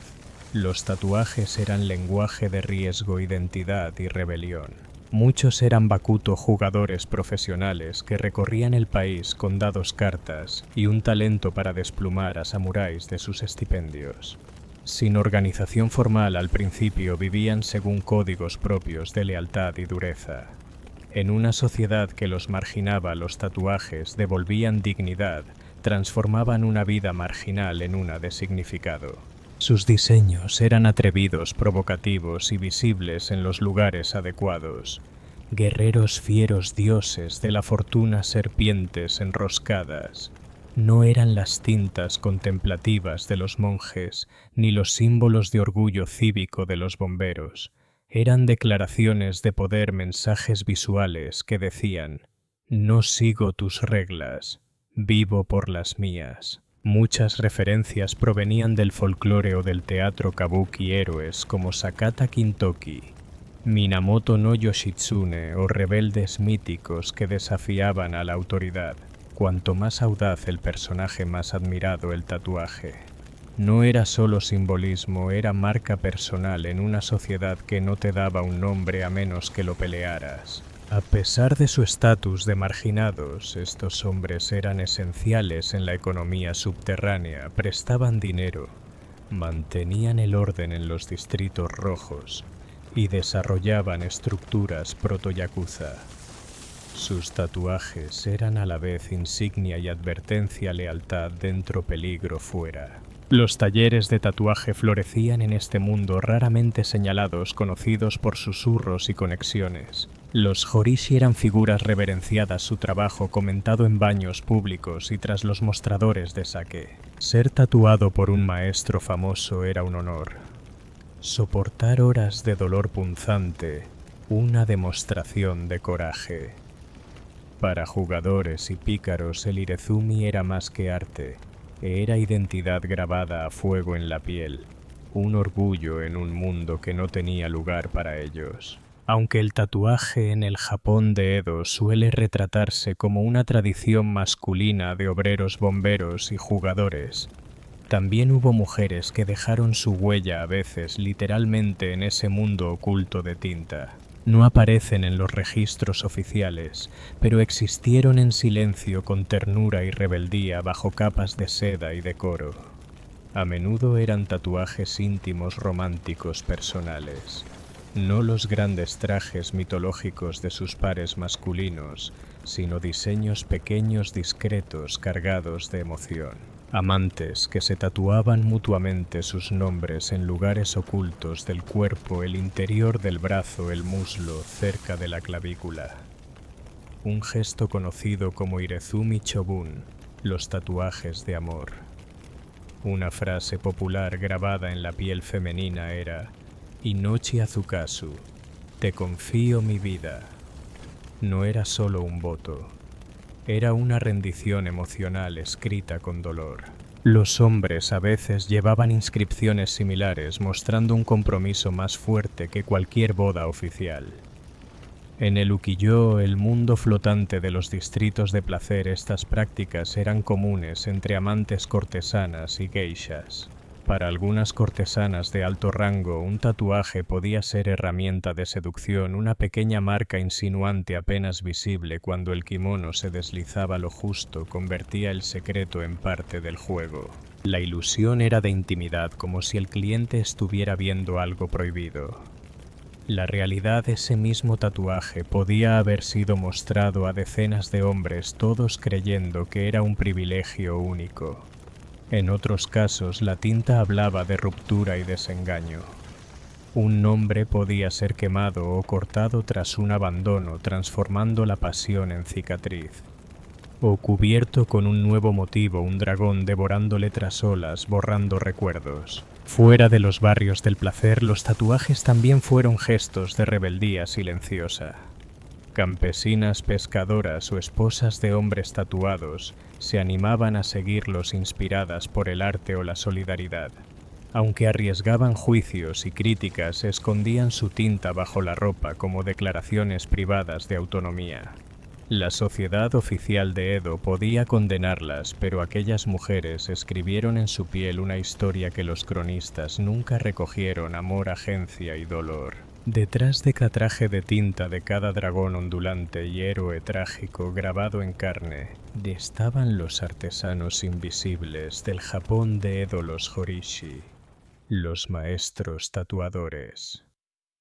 Speaker 1: los tatuajes eran lenguaje de riesgo, identidad y rebelión. Muchos eran bakuto, jugadores profesionales que recorrían el país con dados, cartas y un talento para desplumar a samuráis de sus estipendios. Sin organización formal al principio, vivían según códigos propios de lealtad y dureza. En una sociedad que los marginaba, los tatuajes devolvían dignidad, transformaban una vida marginal en una de significado. Sus diseños eran atrevidos, provocativos y visibles en los lugares adecuados. Guerreros fieros, dioses de la fortuna, serpientes enroscadas. No eran las tintas contemplativas de los monjes, ni los símbolos de orgullo cívico de los bomberos. Eran declaraciones de poder, mensajes visuales que decían: no sigo tus reglas, vivo por las mías. Muchas referencias provenían del folclore o del teatro kabuki. Héroes como Sakata Kintoki, Minamoto no Yoshitsune o rebeldes míticos que desafiaban a la autoridad. Cuanto más audaz el personaje, más admirado el tatuaje. No era solo simbolismo, era marca personal en una sociedad que no te daba un nombre a menos que lo pelearas. A pesar de su estatus de marginados, estos hombres eran esenciales en la economía subterránea, prestaban dinero, mantenían el orden en los distritos rojos y desarrollaban estructuras proto-yakuza. Sus tatuajes eran a la vez insignia y advertencia: lealtad dentro, peligro fuera. Los talleres de tatuaje florecían en este mundo, raramente señalados, conocidos por susurros y conexiones. Los horishi eran figuras reverenciadas, su trabajo comentado en baños públicos y tras los mostradores de sake. Ser tatuado por un maestro famoso era un honor. Soportar horas de dolor punzante, una demostración de coraje. Para jugadores y pícaros, el Irezumi era más que arte. Era identidad grabada a fuego en la piel, un orgullo en un mundo que no tenía lugar para ellos. Aunque el tatuaje en el Japón de Edo suele retratarse como una tradición masculina de obreros, bomberos y jugadores, también hubo mujeres que dejaron su huella, a veces literalmente, en ese mundo oculto de tinta. No aparecen en los registros oficiales, pero existieron en silencio, con ternura y rebeldía, bajo capas de seda y decoro. A menudo eran tatuajes íntimos, románticos, personales. No los grandes trajes mitológicos de sus pares masculinos, sino diseños pequeños, discretos, cargados de emoción. Amantes que se tatuaban mutuamente sus nombres en lugares ocultos del cuerpo, el interior del brazo, el muslo, cerca de la clavícula. Un gesto conocido como Irezumi Chobun, los tatuajes de amor. Una frase popular grabada en la piel femenina era: Inochi Azukasu, te confío mi vida. No era solo un voto. Era una rendición emocional escrita con dolor. Los hombres a veces llevaban inscripciones similares, mostrando un compromiso más fuerte que cualquier boda oficial. En el ukiyo, el mundo flotante de los distritos de placer, estas prácticas eran comunes entre amantes, cortesanas y geishas. Para algunas cortesanas de alto rango, un tatuaje podía ser herramienta de seducción, una pequeña marca insinuante apenas visible cuando el kimono se deslizaba lo justo, convertía el secreto en parte del juego. La ilusión era de intimidad, como si el cliente estuviera viendo algo prohibido. La realidad, ese mismo tatuaje podía haber sido mostrado a decenas de hombres, todos creyendo que era un privilegio único. En otros casos, la tinta hablaba de ruptura y desengaño. Un nombre podía ser quemado o cortado tras un abandono, transformando la pasión en cicatriz. o cubierto con un nuevo motivo, un dragón devorando letras solas, borrando recuerdos. Fuera de los barrios del placer, los tatuajes también fueron gestos de rebeldía silenciosa. Campesinas, pescadoras o esposas de hombres tatuados se animaban a seguirlos inspiradas por el arte o la solidaridad. Aunque arriesgaban juicios y críticas, escondían su tinta bajo la ropa como declaraciones privadas de autonomía. La sociedad oficial de Edo podía condenarlas, pero aquellas mujeres escribieron en su piel una historia que los cronistas nunca recogieron: amor, agencia y dolor. Detrás de cada traje de tinta de cada dragón ondulante y héroe trágico grabado en carne, estaban los artesanos invisibles del Japón de Edo, los Horishi, los maestros tatuadores.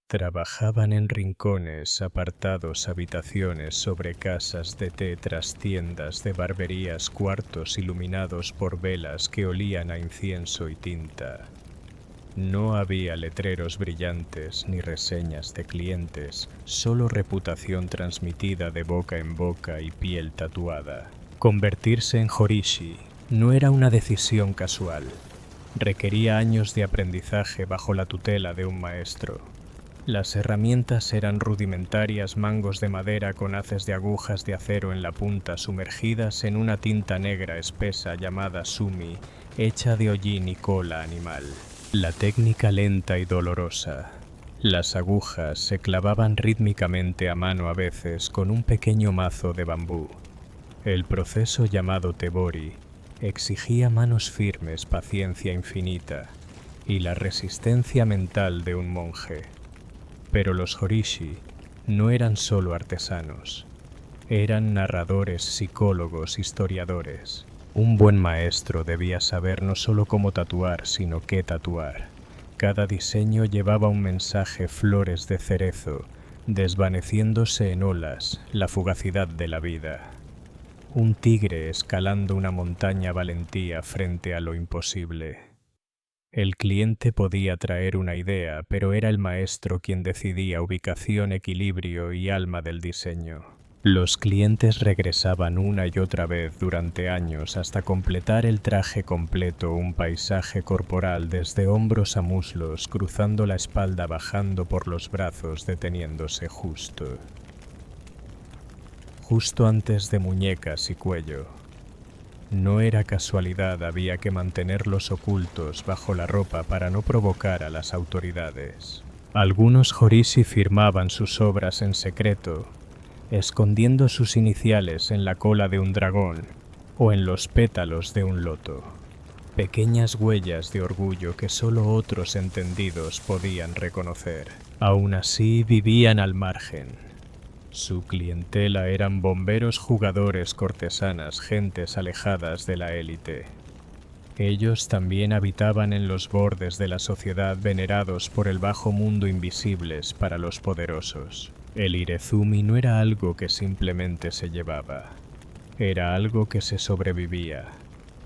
Speaker 1: Trabajaban en rincones, apartados, habitaciones, sobre casas de té, trastiendas de barberías, cuartos iluminados por velas que olían a incienso y tinta. No había letreros brillantes ni reseñas de clientes, solo reputación transmitida de boca en boca y piel tatuada. Convertirse en Horishi no era una decisión casual. Requería años de aprendizaje bajo la tutela de un maestro. Las herramientas eran rudimentarias: mangos de madera con haces de agujas de acero en la punta, sumergidas en una tinta negra espesa llamada sumi, hecha de hollín y cola animal. La técnica lenta y dolorosa. Las agujas se clavaban rítmicamente a mano, a veces con un pequeño mazo de bambú. El proceso, llamado tebori, exigía manos firmes, paciencia infinita y la resistencia mental de un monje. Pero los Horishi no eran solo artesanos, eran narradores, psicólogos, historiadores. Un buen maestro debía saber no solo cómo tatuar, sino qué tatuar. Cada diseño llevaba un mensaje: flores de cerezo, desvaneciéndose en olas, la fugacidad de la vida. Un tigre escalando una montaña, valentía frente a lo imposible. El cliente podía traer una idea, pero era el maestro quien decidía ubicación, equilibrio y alma del diseño. Los clientes regresaban una y otra vez durante años hasta completar el traje completo, un paisaje corporal desde hombros a muslos, cruzando la espalda, bajando por los brazos, deteniéndose justo antes de muñecas y cuello. No era casualidad, había que mantenerlos ocultos bajo la ropa para no provocar a las autoridades. Algunos Horishi firmaban sus obras en secreto, escondiendo sus iniciales en la cola de un dragón o en los pétalos de un loto. Pequeñas huellas de orgullo que solo otros entendidos podían reconocer. Aún así, vivían al margen. Su clientela eran bomberos, jugadores, cortesanas, gentes alejadas de la élite. Ellos también habitaban en los bordes de la sociedad, venerados por el bajo mundo, invisibles para los poderosos. El Irezumi no era algo que simplemente se llevaba, era algo que se sobrevivía.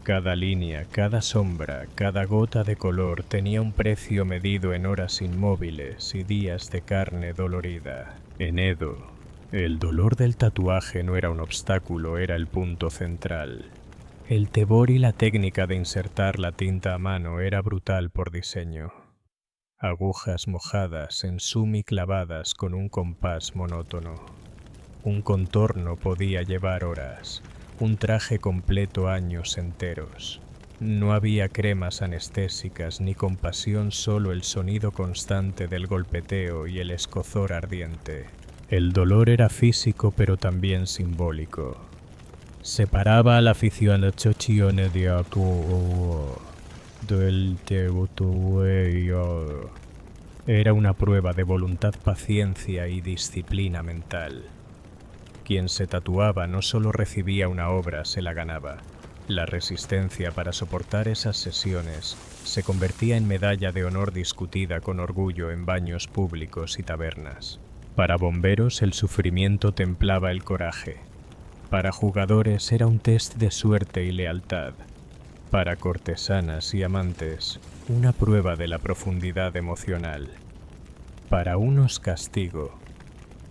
Speaker 1: Cada línea, cada sombra, cada gota de color tenía un precio medido en horas inmóviles y días de carne dolorida. En Edo, el dolor del tatuaje no era un obstáculo, era el punto central. El tebori, la técnica de insertar la tinta a mano, era brutal por diseño. Agujas mojadas en sumi clavadas con un compás monótono. Un contorno podía llevar horas, un traje completo años enteros. No había cremas anestésicas ni compasión, solo el sonido constante del golpeteo y el escozor ardiente. El dolor era físico, pero también simbólico. Separaba al aficionado de actuo del tebutueo. Era una prueba de voluntad, paciencia y disciplina mental. Quien se tatuaba no solo recibía una obra, se la ganaba. La resistencia para soportar esas sesiones se convertía en medalla de honor discutida con orgullo en baños públicos y tabernas. Para bomberos, el sufrimiento templaba el coraje. Para jugadores era un test de suerte y lealtad. Para cortesanas y amantes, una prueba de la profundidad emocional. Para unos, castigo.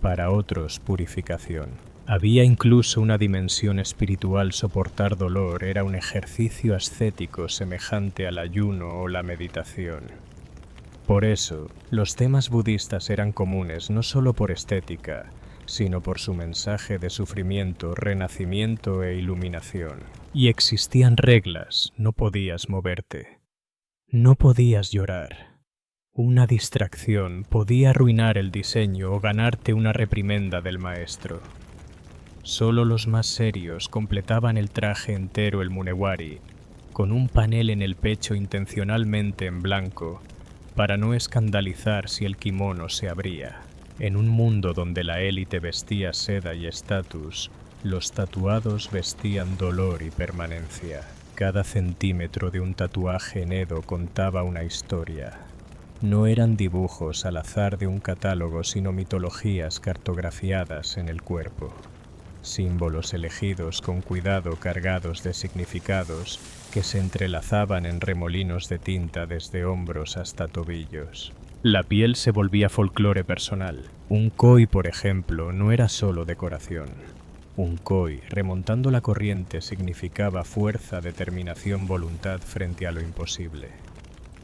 Speaker 1: Para otros, purificación. Había incluso una dimensión espiritual. Soportar dolor era un ejercicio ascético semejante al ayuno o la meditación. Por eso, los temas budistas eran comunes no solo por estética, sino por su mensaje de sufrimiento, renacimiento e iluminación. Y existían reglas: no podías moverte, no podías llorar. Una distracción podía arruinar el diseño o ganarte una reprimenda del maestro. Solo los más serios completaban el traje entero, el munewari, con un panel en el pecho intencionalmente en blanco, para no escandalizar si el kimono se abría. En un mundo donde la élite vestía seda y estatus, los tatuados vestían dolor y permanencia. Cada centímetro de un tatuaje en Edo contaba una historia. No eran dibujos al azar de un catálogo, sino mitologías cartografiadas en el cuerpo. Símbolos elegidos con cuidado, cargados de significados que se entrelazaban en remolinos de tinta desde hombros hasta tobillos. La piel se volvía folclore personal. Un koi, por ejemplo, no era solo decoración. Un koi, remontando la corriente, significaba fuerza, determinación, voluntad frente a lo imposible.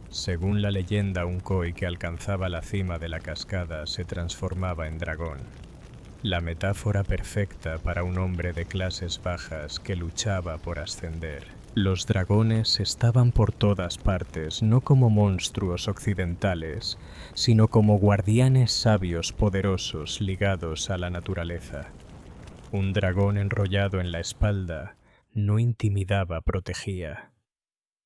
Speaker 1: Según la leyenda, un koi que alcanzaba la cima de la cascada se transformaba en dragón. La metáfora perfecta para un hombre de clases bajas que luchaba por ascender. Los dragones estaban por todas partes, no como monstruos occidentales, sino como guardianes sabios poderosos ligados a la naturaleza. Un dragón enrollado en la espalda no intimidaba, protegía.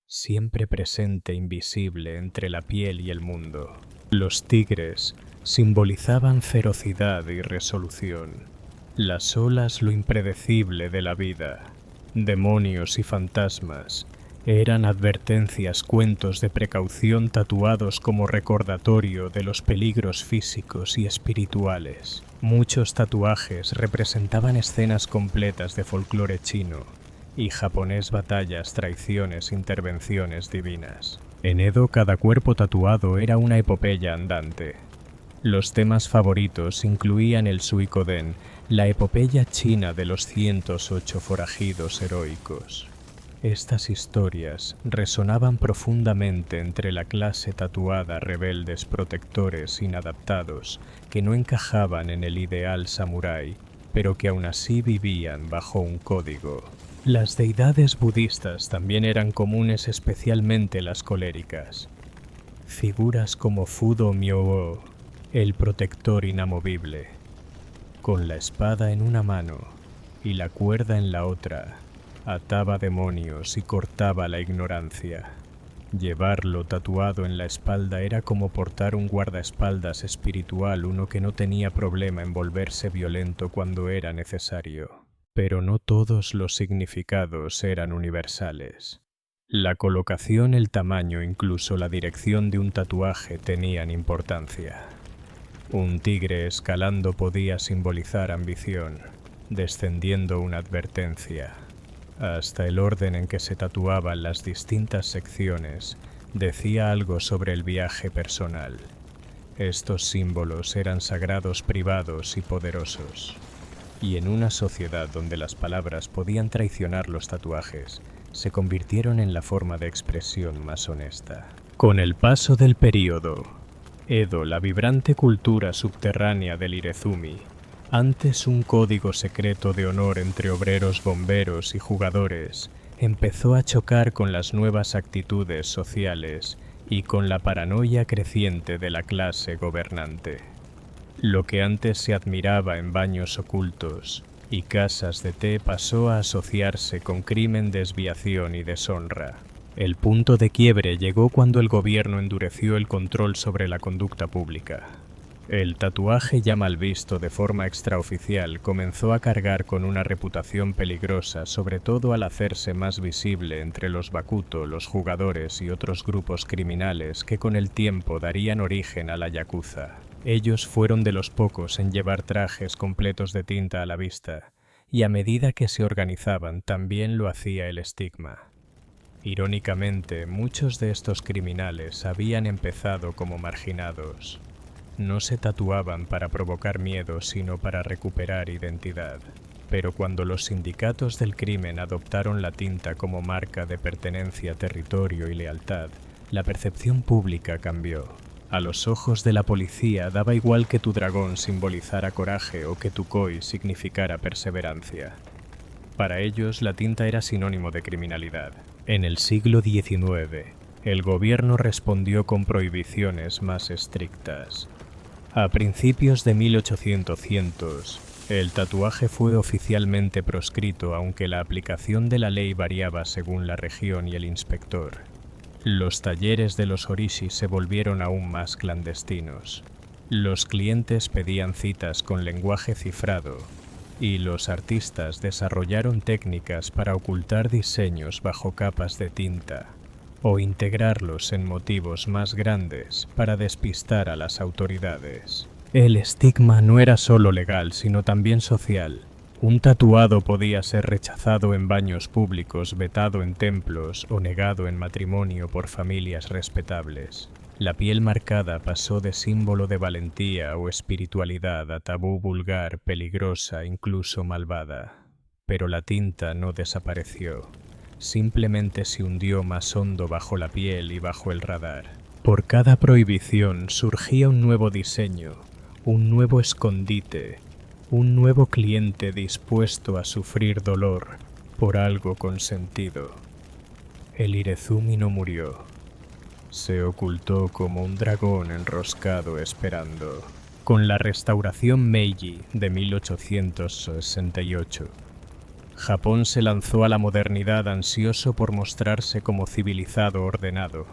Speaker 1: Siempre presente, invisible entre la piel y el mundo. Los tigres simbolizaban ferocidad y resolución. Las olas, lo impredecible de la vida. Demonios y fantasmas eran advertencias, cuentos de precaución tatuados como recordatorio de los peligros físicos y espirituales. Muchos tatuajes representaban escenas completas de folclore chino y japonés, batallas, traiciones, intervenciones divinas. En Edo, cada cuerpo tatuado era una epopeya andante. Los temas favoritos incluían el Suikoden, la epopeya china de los 108 forajidos heroicos. Estas historias resonaban profundamente entre la clase tatuada, rebeldes, protectores, inadaptados, que no encajaban en el ideal samurái, pero que aún así vivían bajo un código. Las deidades budistas también eran comunes, especialmente las coléricas. Figuras como Fudo Myō, el protector inamovible, con la espada en una mano y la cuerda en la otra, ataba demonios y cortaba la ignorancia. Llevarlo tatuado en la espalda era como portar un guardaespaldas espiritual, uno que no tenía problema en volverse violento cuando era necesario. Pero no todos los significados eran universales. La colocación, el tamaño, incluso la dirección de un tatuaje tenían importancia. Un tigre escalando podía simbolizar ambición, descendiendo una advertencia. Hasta el orden en que se tatuaban las distintas secciones decía algo sobre el viaje personal. Estos símbolos eran sagrados, privados y poderosos. Y en una sociedad donde las palabras podían traicionar los tatuajes, se convirtieron en la forma de expresión más honesta. Con el paso del período, Edo, la vibrante cultura subterránea del Irezumi, antes un código secreto de honor entre obreros, bomberos y jugadores, empezó a chocar con las nuevas actitudes sociales y con la paranoia creciente de la clase gobernante. Lo que antes se admiraba en baños ocultos y casas de té pasó a asociarse con crimen, desviación y deshonra. El punto de quiebre llegó cuando el gobierno endureció el control sobre la conducta pública. El tatuaje, ya mal visto de forma extraoficial, comenzó a cargar con una reputación peligrosa, sobre todo al hacerse más visible entre los bakuto, los jugadores y otros grupos criminales que con el tiempo darían origen a la yakuza. Ellos fueron de los pocos en llevar trajes completos de tinta a la vista, y a medida que se organizaban también lo hacía el estigma. Irónicamente, muchos de estos criminales habían empezado como marginados. No se tatuaban para provocar miedo, sino para recuperar identidad. Pero cuando los sindicatos del crimen adoptaron la tinta como marca de pertenencia, territorio y lealtad, la percepción pública cambió. A los ojos de la policía daba igual que tu dragón simbolizara coraje o que tu koi significara perseverancia. Para ellos, la tinta era sinónimo de criminalidad. En el siglo XIX, el gobierno respondió con prohibiciones más estrictas. A principios de 1800, el tatuaje fue oficialmente proscrito, aunque la aplicación de la ley variaba según la región y el inspector. Los talleres de los orishi se volvieron aún más clandestinos. Los clientes pedían citas con lenguaje cifrado, y los artistas desarrollaron técnicas para ocultar diseños bajo capas de tinta o integrarlos en motivos más grandes para despistar a las autoridades. El estigma no era solo legal, sino también social. Un tatuado podía ser rechazado en baños públicos, vetado en templos o negado en matrimonio por familias respetables. La piel marcada pasó de símbolo de valentía o espiritualidad a tabú vulgar, peligrosa, incluso malvada. Pero la tinta no desapareció. Simplemente se hundió más hondo bajo la piel y bajo el radar. Por cada prohibición surgía un nuevo diseño, un nuevo escondite, un nuevo cliente dispuesto a sufrir dolor por algo con sentido. El Irezumi no murió. Se ocultó como un dragón enroscado esperando. Con la restauración Meiji de 1868, Japón se lanzó a la modernidad ansioso por mostrarse como civilizado ordenado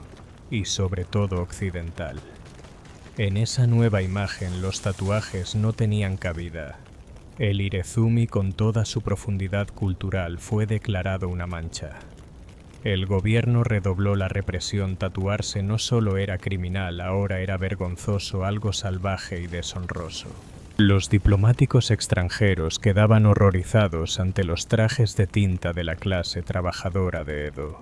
Speaker 1: y sobre todo occidental. En esa nueva imagen los tatuajes no tenían cabida. El Irezumi, con toda su profundidad cultural, fue declarado una mancha. El gobierno redobló la represión. Tatuarse no solo era criminal, ahora era vergonzoso, algo salvaje y deshonroso. Los diplomáticos extranjeros quedaban horrorizados ante los trajes de tinta de la clase trabajadora de Edo.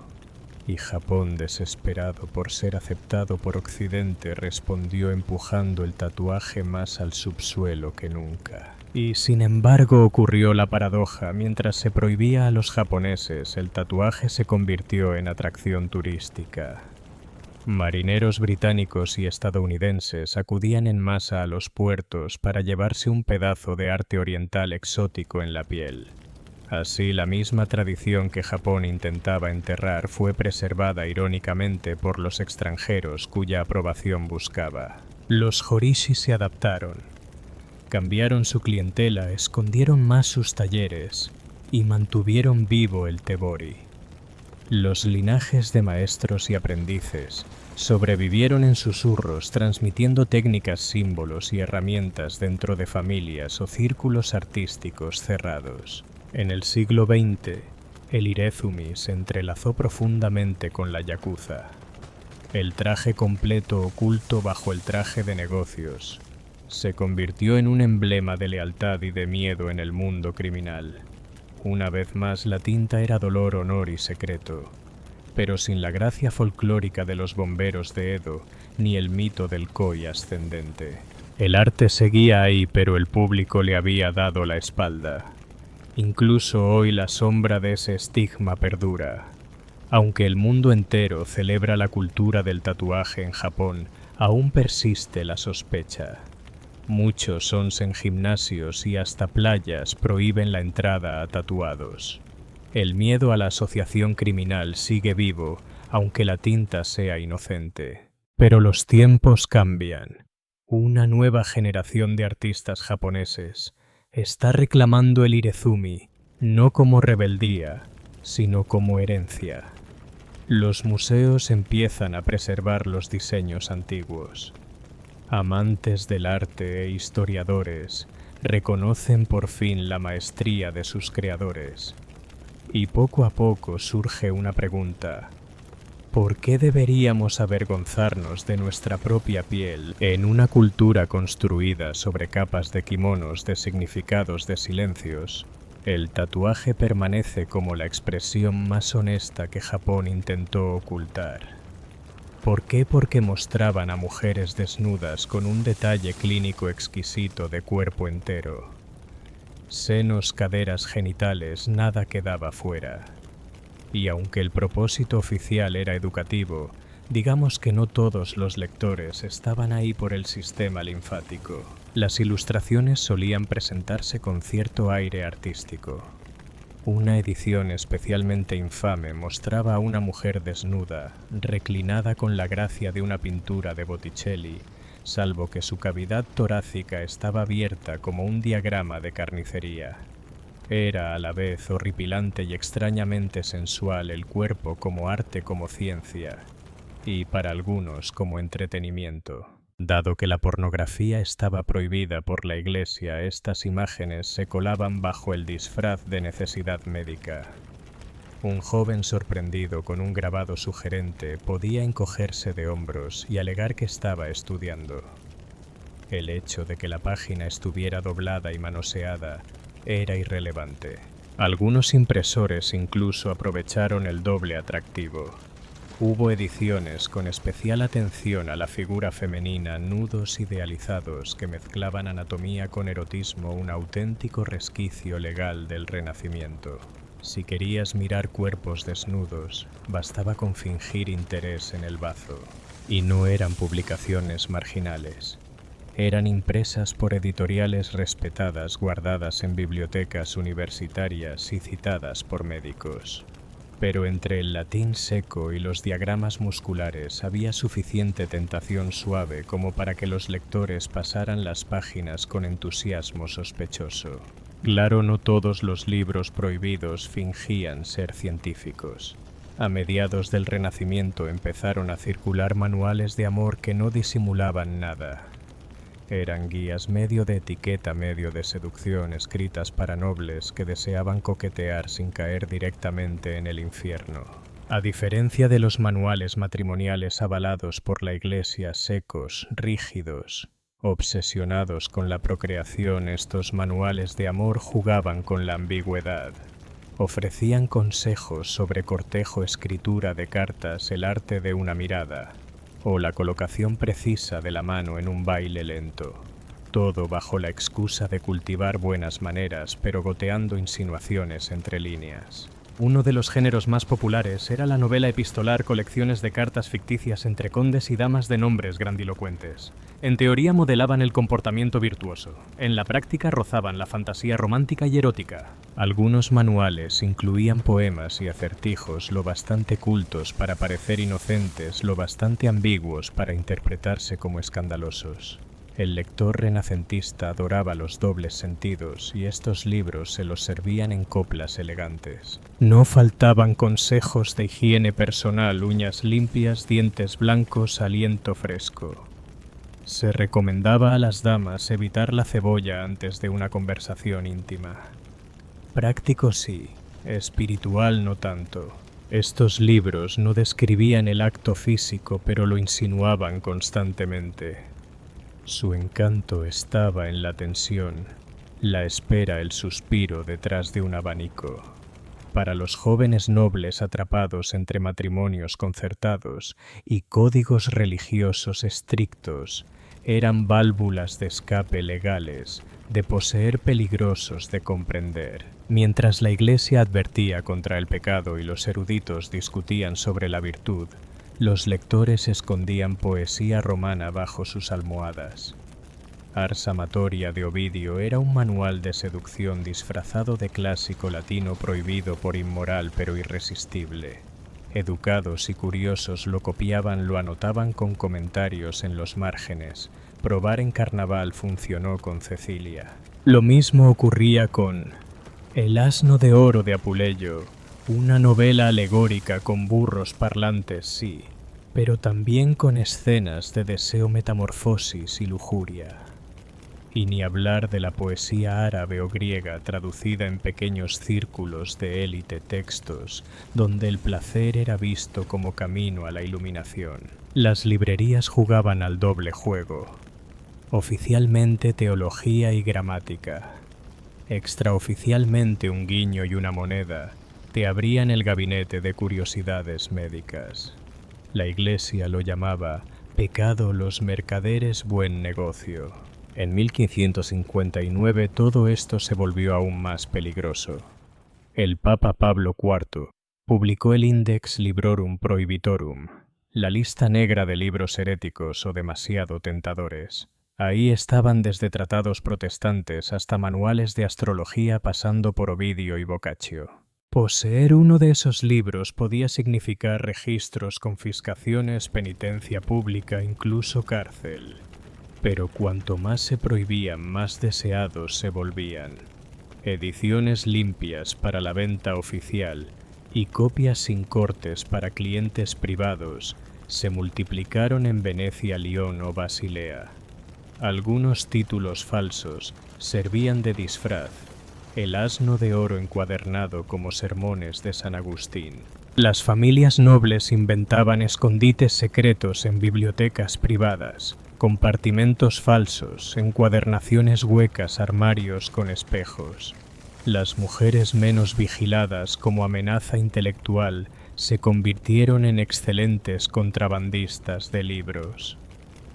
Speaker 1: Y Japón, desesperado por ser aceptado por Occidente, respondió empujando el tatuaje más al subsuelo que nunca. Y sin embargo ocurrió la paradoja. Mientras se prohibía a los japoneses, el tatuaje se convirtió en atracción turística. Marineros británicos y estadounidenses acudían en masa a los puertos para llevarse un pedazo de arte oriental exótico en la piel. Así, la misma tradición que Japón intentaba enterrar fue preservada irónicamente por los extranjeros cuya aprobación buscaba. Los horishi se adaptaron, cambiaron su clientela, escondieron más sus talleres y mantuvieron vivo el tebori. Los linajes de maestros y aprendices sobrevivieron en susurros, transmitiendo técnicas, símbolos y herramientas dentro de familias o círculos artísticos cerrados. En el siglo XX, el Irezumi se entrelazó profundamente con la yakuza. El traje completo oculto bajo el traje de negocios se convirtió en un emblema de lealtad y de miedo en el mundo criminal. Una vez más, la tinta era dolor, honor y secreto, pero sin la gracia folclórica de los bomberos de Edo, ni el mito del koi ascendente. El arte seguía ahí, pero el público le había dado la espalda. Incluso hoy la sombra de ese estigma perdura. Aunque el mundo entero celebra la cultura del tatuaje en Japón, aún persiste la sospecha. Muchos onsen, gimnasios y hasta playas prohíben la entrada a tatuados. El miedo a la asociación criminal sigue vivo, aunque la tinta sea inocente. Pero los tiempos cambian. Una nueva generación de artistas japoneses está reclamando el Irezumi, no como rebeldía, sino como herencia. Los museos empiezan a preservar los diseños antiguos. Amantes del arte e historiadores reconocen por fin la maestría de sus creadores. Y poco a poco surge una pregunta: ¿por qué deberíamos avergonzarnos de nuestra propia piel en una cultura construida sobre capas de kimonos, de significados, de silencios? El tatuaje permanece como la expresión más honesta que Japón intentó ocultar. ¿Por qué? Porque mostraban a mujeres desnudas con un detalle clínico exquisito de cuerpo entero. Senos, caderas, genitales, nada quedaba fuera. Y aunque el propósito oficial era educativo, digamos que no todos los lectores estaban ahí por el sistema linfático. Las ilustraciones solían presentarse con cierto aire artístico. Una edición especialmente infame mostraba a una mujer desnuda, reclinada con la gracia de una pintura de Botticelli, salvo que su cavidad torácica estaba abierta como un diagrama de carnicería. Era a la vez horripilante y extrañamente sensual el cuerpo como arte, como ciencia, y para algunos como entretenimiento. Dado que la pornografía estaba prohibida por la Iglesia, estas imágenes se colaban bajo el disfraz de necesidad médica. Un joven sorprendido con un grabado sugerente podía encogerse de hombros y alegar que estaba estudiando. El hecho de que la página estuviera doblada y manoseada era irrelevante. Algunos impresores incluso aprovecharon el doble atractivo. Hubo ediciones con especial atención a la figura femenina, nudos idealizados que mezclaban anatomía con erotismo, un auténtico resquicio legal del Renacimiento. Si querías mirar cuerpos desnudos, bastaba con fingir interés en el bazo. Y no eran publicaciones marginales. Eran impresas por editoriales respetadas, guardadas en bibliotecas universitarias y citadas por médicos. Pero entre el latín seco y los diagramas musculares había suficiente tentación suave como para que los lectores pasaran las páginas con entusiasmo sospechoso. Claro, no todos los libros prohibidos fingían ser científicos. A mediados del Renacimiento empezaron a circular manuales de amor que no disimulaban nada. Eran guías medio de etiqueta, medio de seducción, escritas para nobles que deseaban coquetear sin caer directamente en el infierno. A diferencia de los manuales matrimoniales avalados por la Iglesia, secos, rígidos, obsesionados con la procreación, estos manuales de amor jugaban con la ambigüedad. Ofrecían consejos sobre cortejo, escritura de cartas, el arte de una mirada, o la colocación precisa de la mano en un baile lento. Todo bajo la excusa de cultivar buenas maneras, pero goteando insinuaciones entre líneas. Uno de los géneros más populares era la novela epistolar, colecciones de cartas ficticias entre condes y damas de nombres grandilocuentes. En teoría modelaban el comportamiento virtuoso, en la práctica rozaban la fantasía romántica y erótica. Algunos manuales incluían poemas y acertijos lo bastante cultos para parecer inocentes, lo bastante ambiguos para interpretarse como escandalosos. El lector renacentista adoraba los dobles sentidos y estos libros se los servían en coplas elegantes. No faltaban consejos de higiene personal, uñas limpias, dientes blancos, aliento fresco. Se recomendaba a las damas evitar la cebolla antes de una conversación íntima. Práctico sí, espiritual no tanto. Estos libros no describían el acto físico, pero lo insinuaban constantemente. Su encanto estaba en la tensión, la espera, el suspiro detrás de un abanico. Para los jóvenes nobles atrapados entre matrimonios concertados y códigos religiosos estrictos, eran válvulas de escape legales, de poseer peligrosos de comprender. Mientras la Iglesia advertía contra el pecado y los eruditos discutían sobre la virtud, los lectores escondían poesía romana bajo sus almohadas. Ars Amatoria de Ovidio era un manual de seducción disfrazado de clásico latino prohibido por inmoral pero irresistible. Educados y curiosos lo copiaban, lo anotaban con comentarios en los márgenes. Probar en carnaval funcionó con Cecilia. Lo mismo ocurría con El asno de oro de Apuleyo, una novela alegórica con burros parlantes, sí, pero también con escenas de deseo, metamorfosis y lujuria. Y ni hablar de la poesía árabe o griega traducida en pequeños círculos de élite, textos donde el placer era visto como camino a la iluminación. Las librerías jugaban al doble juego. Oficialmente teología y gramática. Extraoficialmente un guiño y una moneda te abrían el gabinete de curiosidades médicas. La Iglesia lo llamaba pecado, los mercaderes, buen negocio. En 1559 todo esto se volvió aún más peligroso. El Papa Pablo IV publicó el Index Librorum Prohibitorum, la lista negra de libros heréticos o demasiado tentadores. Ahí estaban desde tratados protestantes hasta manuales de astrología pasando por Ovidio y Boccaccio. Poseer uno de esos libros podía significar registros, confiscaciones, penitencia pública, incluso cárcel. Pero cuanto más se prohibían, más deseados se volvían. Ediciones limpias para la venta oficial y copias sin cortes para clientes privados se multiplicaron en Venecia, Lyon o Basilea. Algunos títulos falsos servían de disfraz. El asno de oro encuadernado como sermones de San Agustín. Las familias nobles inventaban escondites secretos en bibliotecas privadas, compartimentos falsos, encuadernaciones huecas, armarios con espejos. Las mujeres menos vigiladas como amenaza intelectual se convirtieron en excelentes contrabandistas de libros.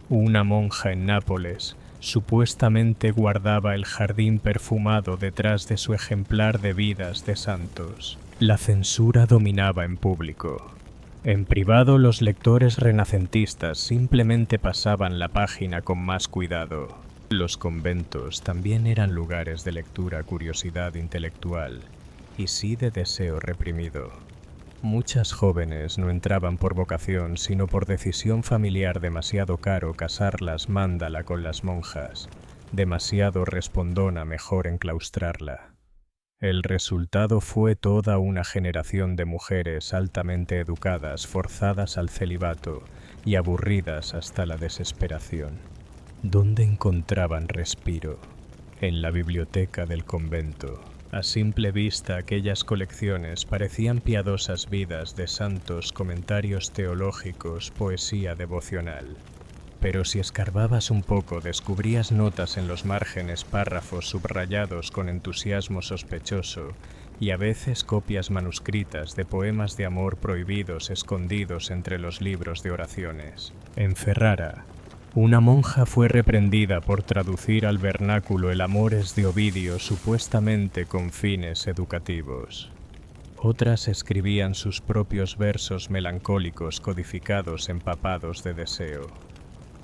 Speaker 1: Una monja en Nápoles supuestamente guardaba el jardín perfumado detrás de su ejemplar de Vidas de Santos. La censura dominaba en público. En privado, los lectores renacentistas simplemente pasaban la página con más cuidado. Los conventos también eran lugares de lectura, curiosidad intelectual y sí de deseo reprimido. Muchas jóvenes no entraban por vocación, sino por decisión familiar. Demasiado caro casarlas, mándala con las monjas. Demasiado respondona, mejor enclaustrarla. El resultado fue toda una generación de mujeres altamente educadas, forzadas al celibato y aburridas hasta la desesperación. ¿Dónde encontraban respiro? En la biblioteca del convento. A simple vista, aquellas colecciones parecían piadosas vidas de santos, comentarios teológicos, poesía devocional. Pero si escarbabas un poco, descubrías notas en los márgenes, párrafos subrayados con entusiasmo sospechoso y a veces copias manuscritas de poemas de amor prohibidos escondidos entre los libros de oraciones. En Ferrara, una monja fue reprendida por traducir al vernáculo el Amores de Ovidio supuestamente con fines educativos. Otras escribían sus propios versos melancólicos codificados empapados de deseo.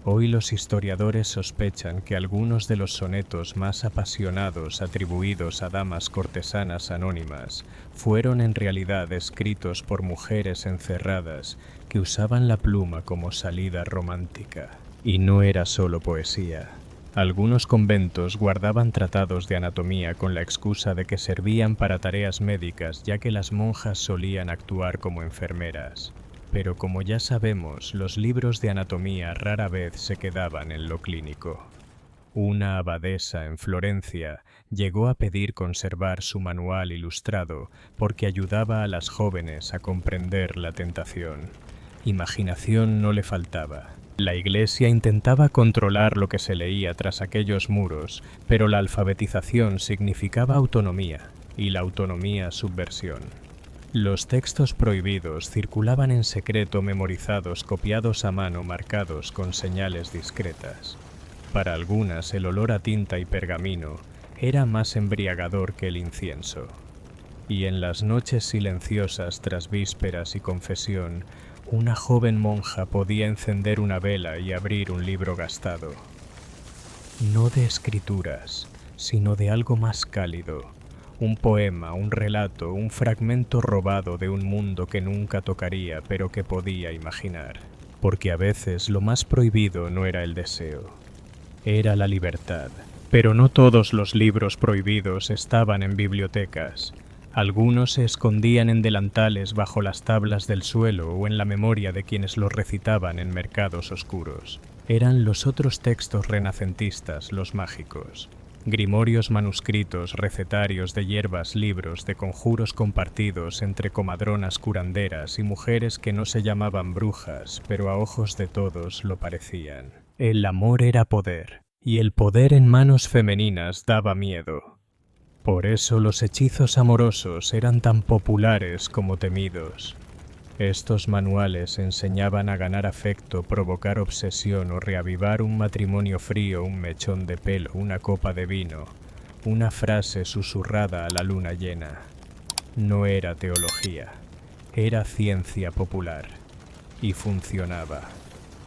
Speaker 1: Hoy los historiadores sospechan que algunos de los sonetos más apasionados atribuidos a damas cortesanas anónimas fueron en realidad escritos por mujeres encerradas que usaban la pluma como salida romántica. Y no era solo poesía. Algunos conventos guardaban tratados de anatomía con la excusa de que servían para tareas médicas, ya que las monjas solían actuar como enfermeras. Pero como ya sabemos, los libros de anatomía rara vez se quedaban en lo clínico. Una abadesa en Florencia llegó a pedir conservar su manual ilustrado porque ayudaba a las jóvenes a comprender la tentación. Imaginación no le faltaba. La Iglesia intentaba controlar lo que se leía tras aquellos muros, pero la alfabetización significaba autonomía, y la autonomía subversión. Los textos prohibidos circulaban en secreto, memorizados, copiados a mano, marcados con señales discretas. Para algunas el olor a tinta y pergamino era más embriagador que el incienso. Y en las noches silenciosas tras vísperas y confesión, una joven monja podía encender una vela y abrir un libro gastado. No de escrituras, sino de algo más cálido. Un poema, un relato, un fragmento robado de un mundo que nunca tocaría, pero que podía imaginar. Porque a veces lo más prohibido no era el deseo, era la libertad. Pero no todos los libros prohibidos estaban en bibliotecas. Algunos se escondían en delantales bajo las tablas del suelo o en la memoria de quienes los recitaban en mercados oscuros. Eran los otros textos renacentistas, los mágicos. Grimorios manuscritos, recetarios de hierbas, libros de conjuros compartidos entre comadronas curanderas y mujeres que no se llamaban brujas, pero a ojos de todos lo parecían. El amor era poder, y el poder en manos femeninas daba miedo. Por eso los hechizos amorosos eran tan populares como temidos. Estos manuales enseñaban a ganar afecto, provocar obsesión o reavivar un matrimonio frío, un mechón de pelo, una copa de vino, una frase susurrada a la luna llena. No era teología, era ciencia popular. Y funcionaba,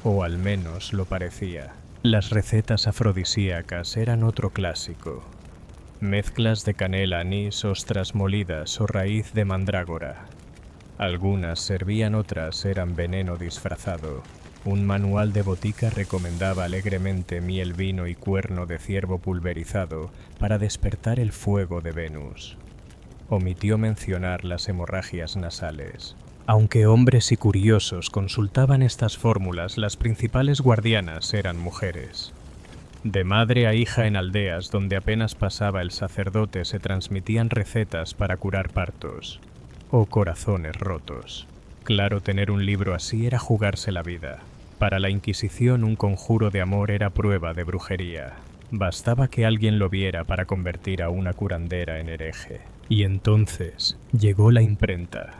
Speaker 1: o al menos lo parecía. Las recetas afrodisíacas eran otro clásico. Mezclas de canela, anís, ostras molidas o raíz de mandrágora. Algunas servían, otras eran veneno disfrazado. Un manual de botica recomendaba alegremente miel, vino y cuerno de ciervo pulverizado para despertar el fuego de Venus. Omitió mencionar las hemorragias nasales. Aunque hombres y curiosos consultaban estas fórmulas, las principales guardianas eran mujeres. De madre a hija en aldeas donde apenas pasaba el sacerdote se transmitían recetas para curar partos o corazones rotos. Claro, tener un libro así era jugarse la vida. Para la Inquisición un conjuro de amor era prueba de brujería. Bastaba que alguien lo viera para convertir a una curandera en hereje. Y entonces llegó la imprenta.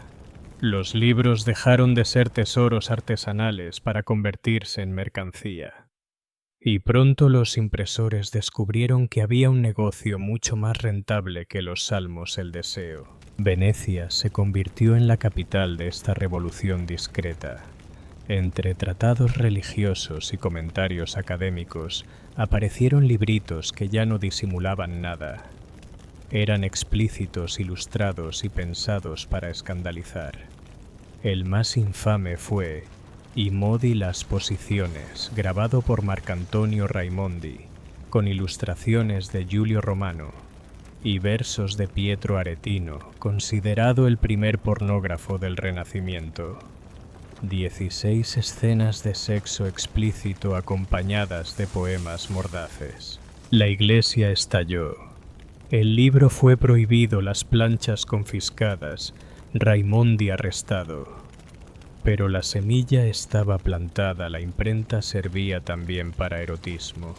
Speaker 1: Los libros dejaron de ser tesoros artesanales para convertirse en mercancía. Y pronto los impresores descubrieron que había un negocio mucho más rentable que los salmos, el deseo. Venecia se convirtió en la capital de esta revolución discreta. Entre tratados religiosos y comentarios académicos aparecieron libritos que ya no disimulaban nada. Eran explícitos, ilustrados y pensados para escandalizar. El más infame fue I modi las posiciones, grabado por Marcantonio Raimondi, con ilustraciones de Giulio Romano y versos de Pietro Aretino, considerado el primer pornógrafo del Renacimiento. 16 escenas de sexo explícito acompañadas de poemas mordaces. La iglesia estalló. El libro fue prohibido, las planchas confiscadas, Raimondi arrestado. Pero la semilla estaba plantada, la imprenta servía también para erotismo.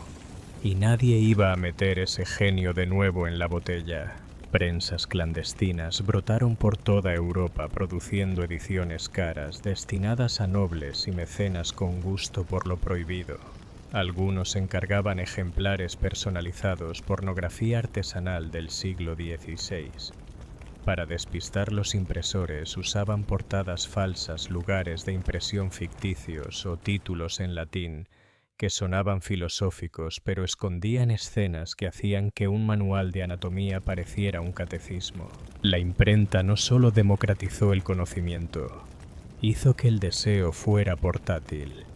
Speaker 1: Y nadie iba a meter ese genio de nuevo en la botella. Prensas clandestinas brotaron por toda Europa produciendo ediciones caras destinadas a nobles y mecenas con gusto por lo prohibido. Algunos encargaban ejemplares personalizados, pornografía artesanal del siglo XVI. Para despistar los impresores usaban portadas falsas, lugares de impresión ficticios o títulos en latín que sonaban filosóficos, pero escondían escenas que hacían que un manual de anatomía pareciera un catecismo. La imprenta no solo democratizó el conocimiento, hizo que el deseo fuera portátil.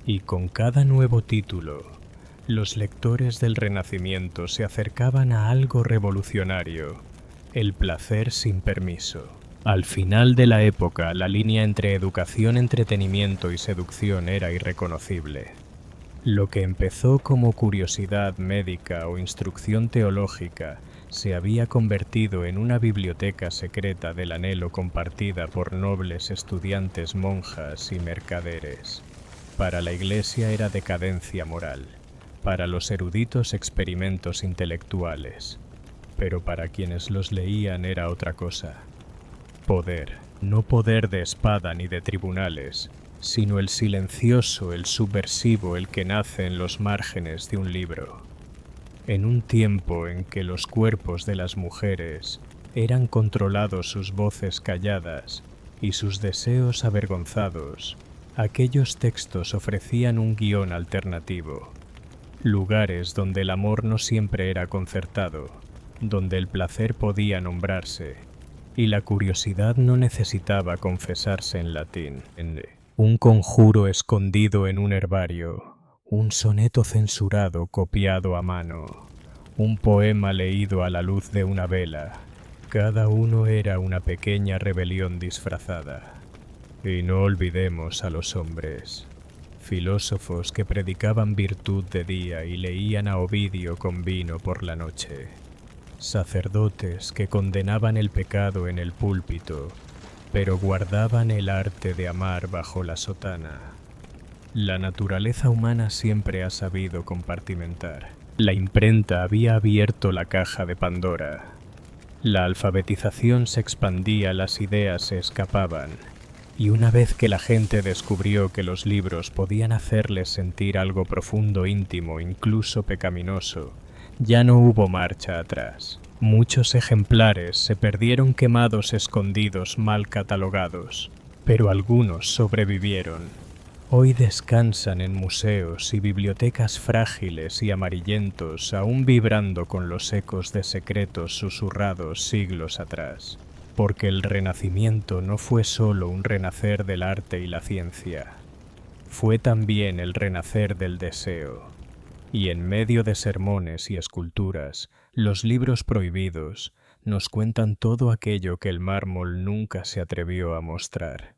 Speaker 1: Y con cada nuevo título, los lectores del Renacimiento se acercaban a algo revolucionario, el placer sin permiso. Al final de la época, la línea entre educación, entretenimiento y seducción era irreconocible. Lo que empezó como curiosidad médica o instrucción teológica se había convertido en una biblioteca secreta del anhelo compartida por nobles, estudiantes, monjas y mercaderes. Para la Iglesia era decadencia moral, para los eruditos experimentos intelectuales, pero para quienes los leían era otra cosa. Poder, no poder de espada ni de tribunales, sino el silencioso, el subversivo, el que nace en los márgenes de un libro. En un tiempo en que los cuerpos de las mujeres eran controlados, sus voces calladas y sus deseos avergonzados, aquellos textos ofrecían un guión alternativo, lugares donde el amor no siempre era concertado, donde el placer podía nombrarse y la curiosidad no necesitaba confesarse en latín. Un conjuro escondido en un herbario, un soneto censurado copiado a mano, un poema leído a la luz de una vela. Cada uno era una pequeña rebelión disfrazada. Y no olvidemos a los hombres, filósofos que predicaban virtud de día y leían a Ovidio con vino por la noche, sacerdotes que condenaban el pecado en el púlpito, pero guardaban el arte de amar bajo la sotana. La naturaleza humana siempre ha sabido compartimentar. La imprenta había abierto la caja de Pandora. La alfabetización se expandía, las ideas se escapaban, Y una vez que la gente descubrió que los libros podían hacerles sentir algo profundo, íntimo, incluso pecaminoso, ya no hubo marcha atrás. Muchos ejemplares se perdieron quemados, escondidos, mal catalogados, pero algunos sobrevivieron. Hoy descansan en museos y bibliotecas frágiles y amarillentos, aún vibrando con los ecos de secretos susurrados siglos atrás. Porque el Renacimiento no fue solo un renacer del arte y la ciencia, fue también el renacer del deseo. Y en medio de sermones y esculturas, los libros prohibidos nos cuentan todo aquello que el mármol nunca se atrevió a mostrar.